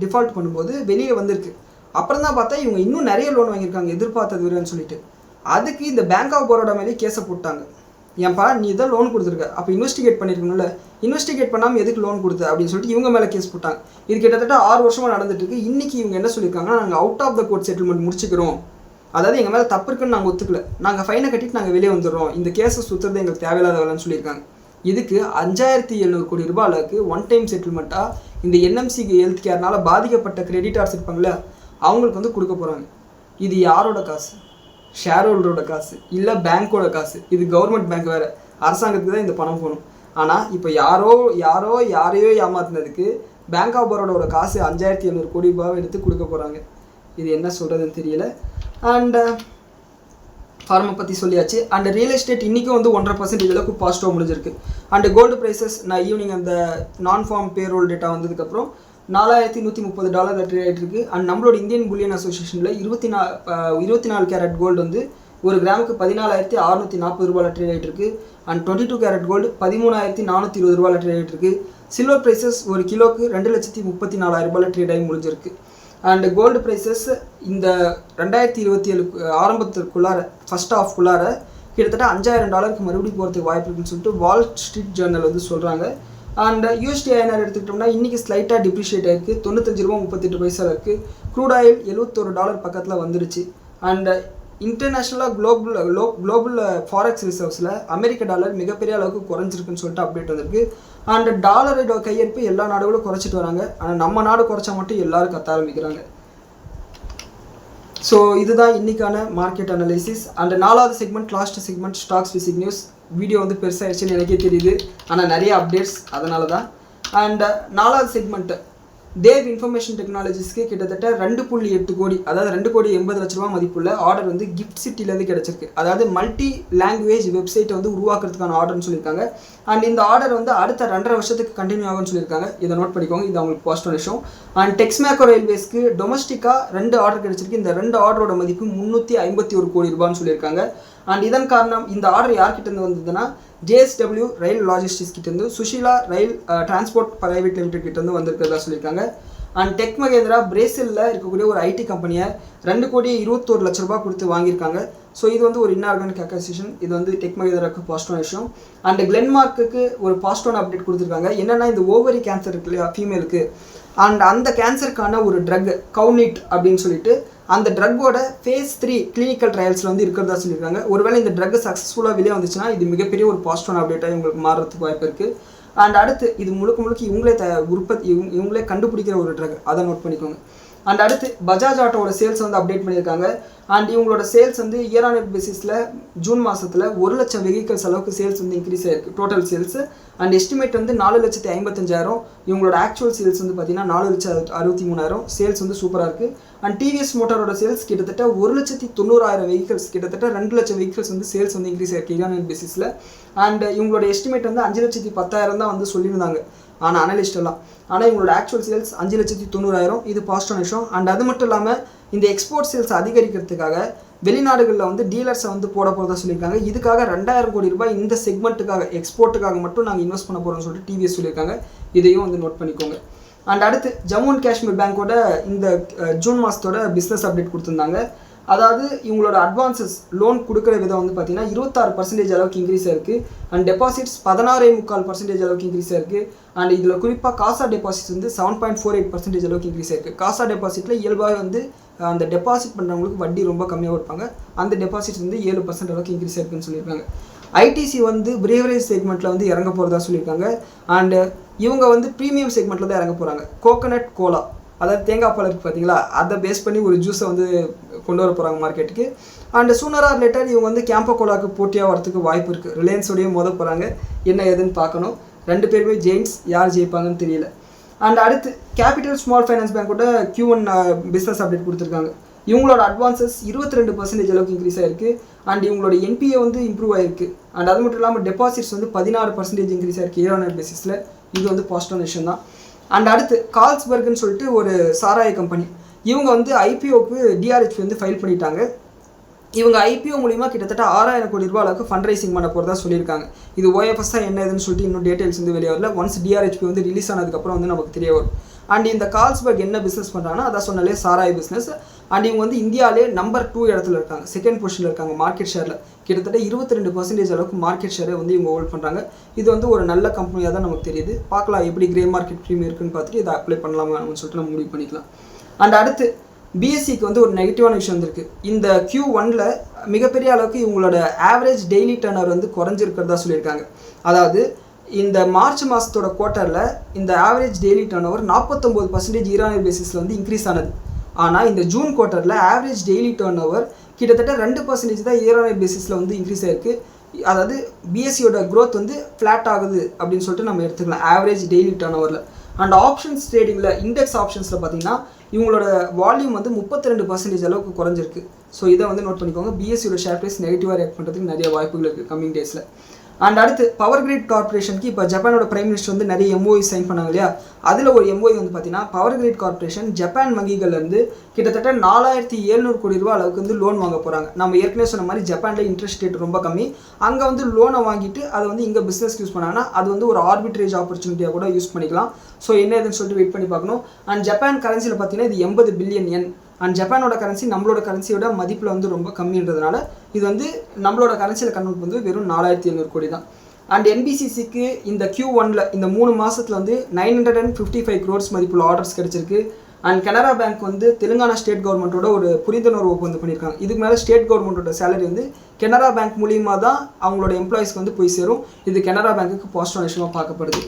டிஃபால்ட் பண்ணும்போது வெளியே வந்திருக்கு. அப்புறம் தான் பார்த்தா இவங்க இன்னும் நிறைய லோன் வாங்கியிருக்காங்க எதிர்பார்த்தது வருன்னு சொல்லிட்டு. அதுக்கு இந்த பேங்க் ஆஃப் பரோடா மேலே கேஸை போட்டாங்க. ஏன்பா நீ இதான் லோன் கொடுத்துருக்க, அப்போ இன்வெஸ்டிகேட் பண்ணியிருக்கணும்ல, இன்வெஸ்டிகேட் பண்ணாமல் எதுக்கு லோன் கொடுத்த அப்படின்னு சொல்லிட்டு இவங்க மேலே கேஸ் போட்டாங்க. இது கிட்டத்தட்ட 6 வருஷமாக நடந்துட்டு இருக்கு. இன்றைக்கி இவங்க என்ன சொல்லியிருக்காங்கன்னா, நாங்கள் out of the court settlement முடிச்சுக்கிறோம். அதாவது எங்கள் மேலே தப்பு இருக்குன்னு நாங்கள் ஒத்துக்கல, நாங்கள் ஃபைனை கட்டிட்டு நாங்கள் வெளியே வந்துடுறோம், இந்த கேஸை சுற்றுறது எங்களுக்கு தேவையில்லாத வேலைன்னு சொல்லியிருக்காங்க. இதுக்கு 5700 கோடி ரூபாய் அளவுக்கு ஒன் டைம் செட்டில்மெண்ட்டாக இந்த NMC ஹெல்த் கேர்னால் பாதிக்கப்பட்ட கிரெடிட்டார்ஸ் இருப்பாங்களே அவங்களுக்கு வந்து கொடுக்க போகிறாங்க. இது யாரோட காசு? ஷேர் ஹோல்டரோட காசு, இல்லை பேங்க்கோட காசு. இது கவர்மெண்ட் பேங்க் வேறு, அரசாங்கத்துக்கு தான் இந்த பணம் போகணும். ஆனால் இப்போ யாரையோ ஏமாத்தினதுக்கு பேங்க் ஆஃப் பரோடாவோட காசு 5700 கோடி ரூபாவை எடுத்து கொடுக்க போகிறாங்க. இது என்ன சொல்கிறதுன்னு தெரியல. அண்ட் ஃபார்மை பற்றி சொல்லியாச்சு. அண்ட் ரியல் எஸ்டேட் இன்றைக்கும் வந்து 1.5% அளவுக்கு பாசிட்டிவாக முடிஞ்சிருக்கு. அண்ட் கோல்டு ப்ரைஸஸ் நான் ஈவினிங் அந்த நான் ஃபார்ம் பேரோல் டேட்டா வந்ததுக்கப்புறம் $4130 ட்ரேட் ஆகிட்டு இருக்குது. அண்ட் நம்மளோட இந்தியன் புல்லியன் அசோசியேஷனில் 24 கேரட் கோல்டு வந்து ஒரு கிராமுக்கு $14,640 ட்ரேட் ஆகிட்டு இருக்குது. அண்ட் 22 கேரட் கோல்டு $13,420 ட்ரேட் ஆகிட்டு இருக்குது. சில்வர் ப்ரைஸஸ் ஒரு கிலோக்கு $2,34,000 ட்ரேட் ஆகி முடிஞ்சிருக்கு. அண்ட் கோல்டு ப்ரைஸஸ் இந்த 2027 ஆரம்பத்துக்குள்ளார ஃபஸ்ட் ஹாஃப்குள்ளார கிட்டத்தட்ட $5,000 மறுபடியும் போகிறதுக்கு வாய்ப்பு இருக்குன்னு சொல்லிட்டு வால் ஸ்ட்ரீட் ஜேர்னல் வந்து சொல்கிறாங்க. அண்ட் USD INR எடுத்துக்கிட்டோம்னா இன்றைக்கி ஸ்லைட்டாக டிப்ரிஷியேட் ஆகிருக்கு, $95.38 இருக்குது. க்ரூட் ஆயில் $71 பக்கத்தில் வந்துருச்சு. அண்ட் இன்டர்நேஷ்னலாக குளோபல் ஃபாரெக்ஸ் ரிசர்வ்ஸில் அமெரிக்க டாலர் மிகப்பெரிய அளவுக்கு குறைஞ்சிருக்குன்னு சொல்லிட்டு அப்டேட் வந்திருக்கு. அண்ட் டாலரோட கையிருப்பு எல்லா நாடுகளும் குறைச்சிட்டு வராங்க. ஆனால் நம்ம நாடு குறைச்சா மட்டும் எல்லோரும் கத்த ஆரம்பிக்கிறாங்க. ஸோ இதுதான் இன்றைக்கான மார்க்கெட் அனாலிசிஸ். அண்ட் 4வது segment last segment stocks visit news. Video வந்து பெருசாகிடுச்சுன்னு எனக்கே தெரியுது, ஆனால் நிறைய அப்டேட்ஸ் அதனால தான். அண்ட் நாலாவது செக்மெண்ட் தேவ் இன்ஃபர்மேஷன் டெக்னாலஜிஸ்க்கு கிட்டத்தட்ட 2.8 கோடி, அதாவது 2,80,00,000 ரூபா மதிப்புள்ள ஆர்டர் வந்து கிஃப்ட் சிட்டிலேருந்து கிடச்சிருக்கு. அதாவது மல்டி லாங்குவேஜ் வெப்சைட்டை வந்து உருவாக்குறதுக்கான ஆர்டர்னு சொல்லியிருக்காங்க. அண்ட் இந்த ஆர்டர் வந்து அடுத்த 2.5 வருஷத்துக்கு கண்டினியூ ஆகும்னு சொல்லியிருக்காங்க. இதை நோட் பண்ணிக்கோங்க, இது அவங்களுக்கு பாசிட்டிவ் விஷயம். அண்ட் டெக்ஸ்மேக்கோ ரயில்வேஸ்க்கு டொமஸ்டிக்காக 2 ஆர்டர் கிடச்சிருக்கு. இந்த 2 ஆர்டரோட மதிப்பு 351 கோடி ரூபான்னு சொல்லியிருக்காங்க. அண்ட் இதன் காரணம் இந்த ஆர்டர் யார்கிட்டேருந்து வந்ததுன்னா JSW ரயில் லாஜிஸ்டிக்ஸ் கிட்டேருந்து, சுஷீலா ரயில் டிரான்ஸ்போர்ட் பிரைவேட் லிமிடெட் கிட்டேருந்து வந்திருக்கிறதா சொல்லியிருக்காங்க. அண்ட் டெக் மகேந்திரா பிரேசிலில் இருக்கக்கூடிய ஒரு ஐடி கம்பெனியை 2,21,00,000 ரூபா கொடுத்து வாங்கியிருக்காங்க. ஸோ இது வந்து ஒரு இன்ஆர்கானிக் அக்விசிஷன். இது வந்து டெக் மகேந்திராவுக்கு பாசிட்டிவான விஷயம். அண்ட் கிளென்மார்க்குக்கு ஒரு பாசிட்டிவான அப்டேட் கொடுத்துருக்காங்க. என்னென்னா இந்த ஓவரி கேன்சர் இருக்கு இல்லையா ஃபீமேலுக்கு, அண்ட் அந்த கேன்சருக்கான ஒரு ட்ரக் கவுனிட் அப்படின்னு சொல்லிட்டு அந்த ட்ரக்கோட phase 3 கிளினிக்கல் ட்ரையல்ஸில் வந்து இருக்கிறதா சொல்லியிருக்காங்க. ஒருவேளை இந்த ட்ரக் சக்ஸஸ்ஃபுல்லாக வெளியே வந்துச்சுன்னா இது மிகப்பெரிய ஒரு பாசிட்டிவான அப்டேட்டாக இவங்களுக்கு மாறுறதுக்கு வாய்ப்பு இருக்குது. அண்ட் அடுத்து இது முழுக்க இவங்களே கண்டுபிடிக்கிற ஒரு ட்ரக், அதை நோட் பண்ணிக்கோங்க. அண்ட் அடுத்து பஜாஜ் ஆட்டோட சேல்ஸ் வந்து அப்டேட் பண்ணியிருக்காங்க. அண்ட் இவங்களோட சேல்ஸ் வந்து இயர் ஆன் இயர் பேசிஸில் ஜூன் மாதத்தில் 1,00,000 வெஹிக்கல்ஸ் அளவுக்கு சேல்ஸ் வந்து இன்க்ரீஸ் ஆயிருக்கு டோட்டல் சேல்ஸ். அண்ட் எஸ்டிமேட் வந்து 4,55,000. இவங்களோட ஆக்சுவல் சேல்ஸ் வந்து பார்த்தீங்கன்னா 4,63,000. சேல்ஸ் வந்து சூப்பராக இருக்குது. அண்ட் டிவிஎஸ் மோட்டாரோட சேல்ஸ் கிட்டத்தட்ட 1,90,000 வெஹிக்கல்ஸ், கிட்டத்தட்ட 2,00,000 வெஹிக்கல்ஸ் வந்து சேல்ஸ் வந்து இன்க்ரீஸ் ஆயிருக்கு இயர் ஆன் இயர் பேசிஸில். அண்ட் இவங்களோட எஸ்டிமேட் வந்து 5,10,000 தான் வந்து சொல்லியிருந்தாங்க அனலிஸ்ட் எல்லாம். ஆனால் இவங்களோட ஆக்சுவல் சேல்ஸ் 5,90,000. இது பாசிட்டிவான விஷயம். அண்ட் அது மட்டும் இல்லாமல் இந்த எக்ஸ்போர்ட் சேல்ஸ் அதிகரிக்கிறதுக்காக வெளிநாடுகளில் வந்து டீலர்ஸை வந்து போட போகிறதா சொல்லியிருக்காங்க. இதுக்காக 2,000 கோடி ரூபாய் இந்த செக்மெண்ட்டுக்காக எக்ஸ்போர்ட்டுக்காக மட்டும் நாங்கள் இன்வெஸ்ட் பண்ண போகிறோம்னு சொல்லிட்டு டிவிஎஸ் சொல்லியிருக்காங்க. இதையும் வந்து நோட் பண்ணிக்கோங்க. அண்ட் அடுத்து ஜம்மு அண்ட் காஷ்மீர் பேங்கோட இந்த ஜூன் மாதத்தோட பிஸ்னஸ் அப்டேட் கொடுத்துருந்தாங்க. அதாவது இவங்களோட அட்வான்சஸ் லோன் கொடுக்குற விதம் வந்து பார்த்தீங்கன்னா 26% அளவுக்கு இன்க்ரீஸ் ஆயிருக்கு. அண்ட் டெபாசிட்ஸ் 16.25% அளவுக்கு இன்க்ரீஸ் ஆயிருக்கு. அண்ட் இதில் குறிப்பாக காசா டெபாசிட்ஸ் வந்து 7.48% அளவுக்கு இன்க்ரீஸ் ஆயிருக்கு. காசா டெபாசிட்டில் இயல்பாக வந்து அந்த டெபாசிட் பண்ணுறவங்களுக்கு வட்டி ரொம்ப கம்மியாக இருப்பாங்க. அந்த டெபாசிட்ஸ் வந்து 7% அளவுக்கு இன்க்ரீஸ் ஆயிருக்குன்னு சொல்லியிருக்காங்க. ஐடிசி வந்து பிரேவரேஜ் செக்மெண்ட்டில் வந்து இறங்க போகிறதா சொல்லியிருக்காங்க. அண்டு இவங்க வந்து ப்ரீமியம் செக்மெண்ட்டில் தான் இறங்க போகிறாங்க. கோகோனட் கோலா, அதாவது தேங்காய் பால் இருக்குது பார்த்தீங்களா, அதை பேஸ் பண்ணி ஒரு ஜூஸை வந்து கொண்டு வர போகிறாங்க மார்க்கெட்டுக்கு. அண்ட் சூனர் ஆர் லேட்டர் இவங்க வந்து கேம்போ கோலாவுக்கு போட்டியாக வரதுக்கு வாய்ப்பு இருக்குது. ரிலையன்ஸோடையும் மோத போகிறாங்க. என்ன ஏதுன்னு பார்க்கணும். 2 பேருமே ஜெயின்ஸ், யார் ஜெயிப்பாங்கன்னு தெரியல. அண்ட் அடுத்து கேபிட்டல் ஸ்மால் ஃபைனான்ஸ் பேங்கோட Q1 பிஸ்னஸ் அப்டேட் கொடுத்துருக்காங்க. இவங்களோட அட்வான்சஸ் 22% அளவுக்கு இன்க்ரீஸ் ஆயிருக்கு. அண்ட் இவங்களோட NPA வந்து இம்ப்ரூவ் ஆயிருக்கு. அண்ட் அது மட்டும் இல்லாமல் டெபாசிட்ஸ் வந்து 16% இன்க்ரீஸ் ஆயிருக்கு இயர் ஆன் இயர் பேசிஸில். இது வந்து பாசிட்டிவான விஷயம் தான். அண்ட் அடுத்து கால்ஸ்பர்க்னு சொல்லிட்டு ஒரு சாராய கம்பெனி, இவங்க வந்து IPOக்கு DRHP வந்து ஃபைல் பண்ணிட்டாங்க. இவங்க IPO மூலிமா கிட்டத்தட்ட 6,000 கோடி ரூபாய் அளவுக்கு ஃபண்ட் ரைசிங் பண்ண போகிறதா சொல்லியிருக்காங்க. இது OFS என்ன ஏதுன்னு சொல்லிட்டு இன்னும் டீட்டெயில்ஸ் வந்து வெளியே வரல. ஒன்ஸ் DRHP வந்து ரிலீஸ் ஆனதுக்கப்புறம் வந்து நமக்கு தெரிய வரும். அண்ட் இந்த கால்ஸ்பர்க் என்ன பிஸ்னஸ் பண்ணுறாங்கன்னா அதான் சொன்னாலே சாராய பிஸ்னஸ். அண்ட் இவங்க வந்து இந்தியாவிலே நம்பர் 2 இடத்துல இருக்காங்க, செகண்ட் பொசிஷனில் இருக்காங்க மார்க்கெட் ஷேரில். கிட்டத்தட்ட 22% அளவுக்கு மார்க்கெட் ஷேரை வந்து இவங்க ஹோல்ட் பண்ணுறாங்க. இது வந்து ஒரு நல்ல கம்பெனியாக தான் நமக்கு தெரியுது. பார்க்கலாம் எப்படி கிரே மார்க்கெட் ப்ரீமியம் இருக்குன்னு பார்த்துட்டு இதை அப்ளை பண்ணலாமா அப்படின்னு சொல்லிட்டு நம்ம முடிவு பண்ணிக்கலாம். அண்ட் அடுத்து BSEக்கு வந்து ஒரு நெகட்டிவான விஷயம் வந்திருக்கு. இந்த Q1ல் மிகப்பெரிய அளவுக்கு இவங்களோட ஆவரேஜ் டெய்லி டர்னர் வந்து குறைஞ்சிருக்கிறதா சொல்லியிருக்காங்க. அதாவது இந்த மார்ச் மாதத்தோட குவார்ட்டரில் இந்த average daily turnover 49% year on year பேசிஸில் வந்து இன்க்ரீஸ் ஆனது. ஆனால் இந்த ஜூன் குவார்ட்டரில் ஆவரேஜ் டெய்லி டர்ன் ஓவர் கிட்டத்தட்ட 2% தான் இயர் ஆன் இயர் பேசிஸில் வந்து இன்க்ரீஸ் ஆயிருக்கு. அதாவது BSEயோட க்ரோத் வந்து ஃப்ளாட் ஆகுது அப்படின்னு சொல்லிட்டு நம்ம எடுத்துக்கலாம் ஆவரேஜ் டெய்லி டர்ன் ஓவரில். அண்ட் ஆப்ஷன்ஸ் ட்ரேடிங்கில் இண்டெக்ஸ் ஆப்ஷன்ஸில் பார்த்தீங்கன்னா இவங்களோட வால்யூம் வந்து 32% அளவுக்கு குறைஞ்சிருக்கு. ஸோ இதை வந்து நோட் பண்ணிக்கோங்க. BSEயோட ஷேர் ப்ரைஸ் நெகட்டிவாக ரியாக்ட் பண்ணுறதுக்கு நிறைய வாய்ப்புகள் இருக்குது கம்மிங் டேஸில். அண்ட் அடுத்து பவர் கிரிட் கார்பரேஷனுக்கு இப்போ ஜப்பானோட பிரைம் மினிஸ்டர் வந்து நிறைய MOU சைன் பண்ணாங்க இல்லையா, அதில் ஒரு MOU வந்து பார்த்தீங்கன்னா பவர் கிரிட் கார்பரேஷன் ஜப்பான் வங்கிகள்லேருந்து கிட்டத்தட்ட 4,700 கோடி ரூபா அளவுக்கு வந்து லோன் வாங்க போகிறாங்க. நம்ம ஏற்கனவே சொன்ன மாதிரி ஜப்பானில் இன்ட்ரெஸ்ட் ரேட் ரொம்ப கம்மி. அங்கே வந்து லோனை வாங்கிட்டு அதை வந்து இங்கே பிஸ்னஸ் யூஸ் பண்ணாங்கன்னா அது வந்து ஒரு ஆர்பிட்ரேஜ் ஆப்பர்ச்சுனிட்டியாக கூட யூஸ் பண்ணிக்கலாம். ஸோ என்ன ஏதுன்னு சொல்லிட்டு வெயிட் பண்ணி பார்க்கணும். அண்ட் ஜப்பான் கரன்சியில் பார்த்தீங்கன்னா இது 80 பில்லியன் yen. அண்ட் ஜப்பானோட கரன்சி நம்மளோட கரன்சியோட மதிப்பில் வந்து ரொம்ப கம்மின்றதுனால இது வந்து நம்மளோட கரன்சியில் கன்வெர்ட் வந்து வெறும் 4,700 கோடி தான். அண்ட் NBCCக்கு இந்த Q1ல் இந்த 3 மாதத்தில் வந்து 955 crores மதிப்புள்ள ஆர்டர்ஸ் கிடச்சிருக்கு. அண்ட் கனரா பேங்க் வந்து தெலுங்கானா ஸ்டேட் கவர்மெண்ட்டோட ஒரு புரிந்துணர்வு ஒப்பந்தம் பண்ணியிருக்காங்க. இதுக்கு மேலே ஸ்டேட் கவர்மெண்ட்டோட சேலரி வந்து கனரா பேங்க் மூலியமாக தான் அவங்களோட எம்ப்ளாயிஸ்க்கு வந்து போய் சேரும். இது கனரா பேங்க்குக்கு பாசிட்டிவான விஷயமாக பார்க்கப்படுது.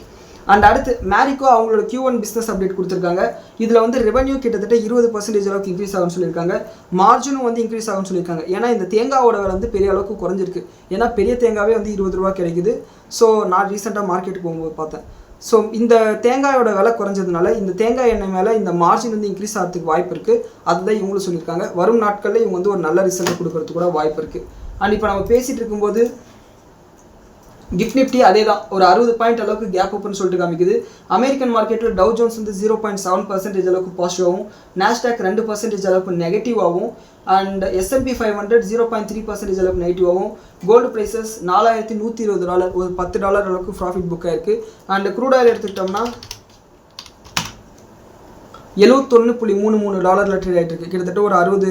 அண்ட் அடுத்து மேரிகோ அவங்களோட Q1 பிஸ்னஸ் அப்டேட் கொடுத்துருக்காங்க. இதில் வந்து ரெவன்யூ கிட்டத்தட்ட 20% அளவுக்கு இன்க்ரீஸ் ஆகும்னு சொல்லியிருக்காங்க. மார்ஜினும் வந்து இன்க்ரீஸ் ஆகும்னு சொல்லியிருக்காங்க. ஏன்னா இந்த தேங்காவோட விலை வந்து பெரிய அளவுக்கு குறைஞ்சிருக்கு. ஏன்னா பெரிய தேங்காவே வந்து 20 ரூபா கிடைக்குது. ஸோ நான் ரீசெண்டாக மார்க்கெட்டுக்கு போகும்போது பார்த்தேன். ஸோ இந்த தேங்காயோட விலை குறைஞ்சதுனால இந்த தேங்காய் எண்ணெய் மேலே இந்த மார்ஜின் வந்து இன்க்ரீஸ் ஆகிறதுக்கு வாய்ப்பு இருக்குது. அதுதான் இவங்களும் சொல்லியிருக்காங்க. வரும் நாட்களில் இவங்க வந்து ஒரு நல்ல ரிசல்ட் கொடுக்கறதுக்கு கூட வாய்ப்பு இருக்குது. அண்ட் இப்போ நம்ம பேசிகிட்டு இருக்கும்போது கிஃப்ட் நிஃப்டி அதே தான் ஒரு 60 பாயிண்ட் அளவுக்கு கேப் ஓப்பன் சொல்லிட்டு காமிக்குது. அமெரிக்கன் மார்க்கெட்டில் டவ் ஜோன்ஸ் வந்து 0.7% அளவுக்கு பாசிட்டிவாகவும், நாஸ்டாக் 2% அளவுக்கு நெகட்டிவாகவும், அண்ட் S&P 500 0.3% அளவுக்கு நெகட்டிவாகவும், கோல்டு ப்ரைஸஸ் $4120 ஒரு $10 அளவுக்கு ப்ராஃபிட் புக் ஆயிருக்கு. அண்ட் க்ரூட் ஆயில் எடுத்துக்கிட்டோம்னா $71.33 ட்ரேட் ஆகிட்டு இருக்குது. கிட்டத்தட்ட ஒரு 60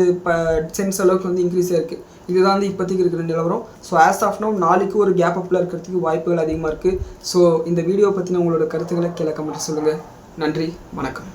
சென்ட்ஸ் அளவுக்கு வந்து இன்க்ரீஸ் ஆயிருக்கு. இதுதான் வந்து இப்போதைக்கு இருக்கிற நிலவரம். ஸோ ஆஸ் ஆஃப் நோ நாளைக்கு ஒரு கேப் அப்பில் இருக்கிறதுக்கு வாய்ப்புகள் அதிகமாக இருக்குது. ஸோ இந்த வீடியோ பற்றின உங்களோட கருத்துக்களை கீழே கமெண்ட் சொல்லுங்கள். நன்றி, வணக்கம்.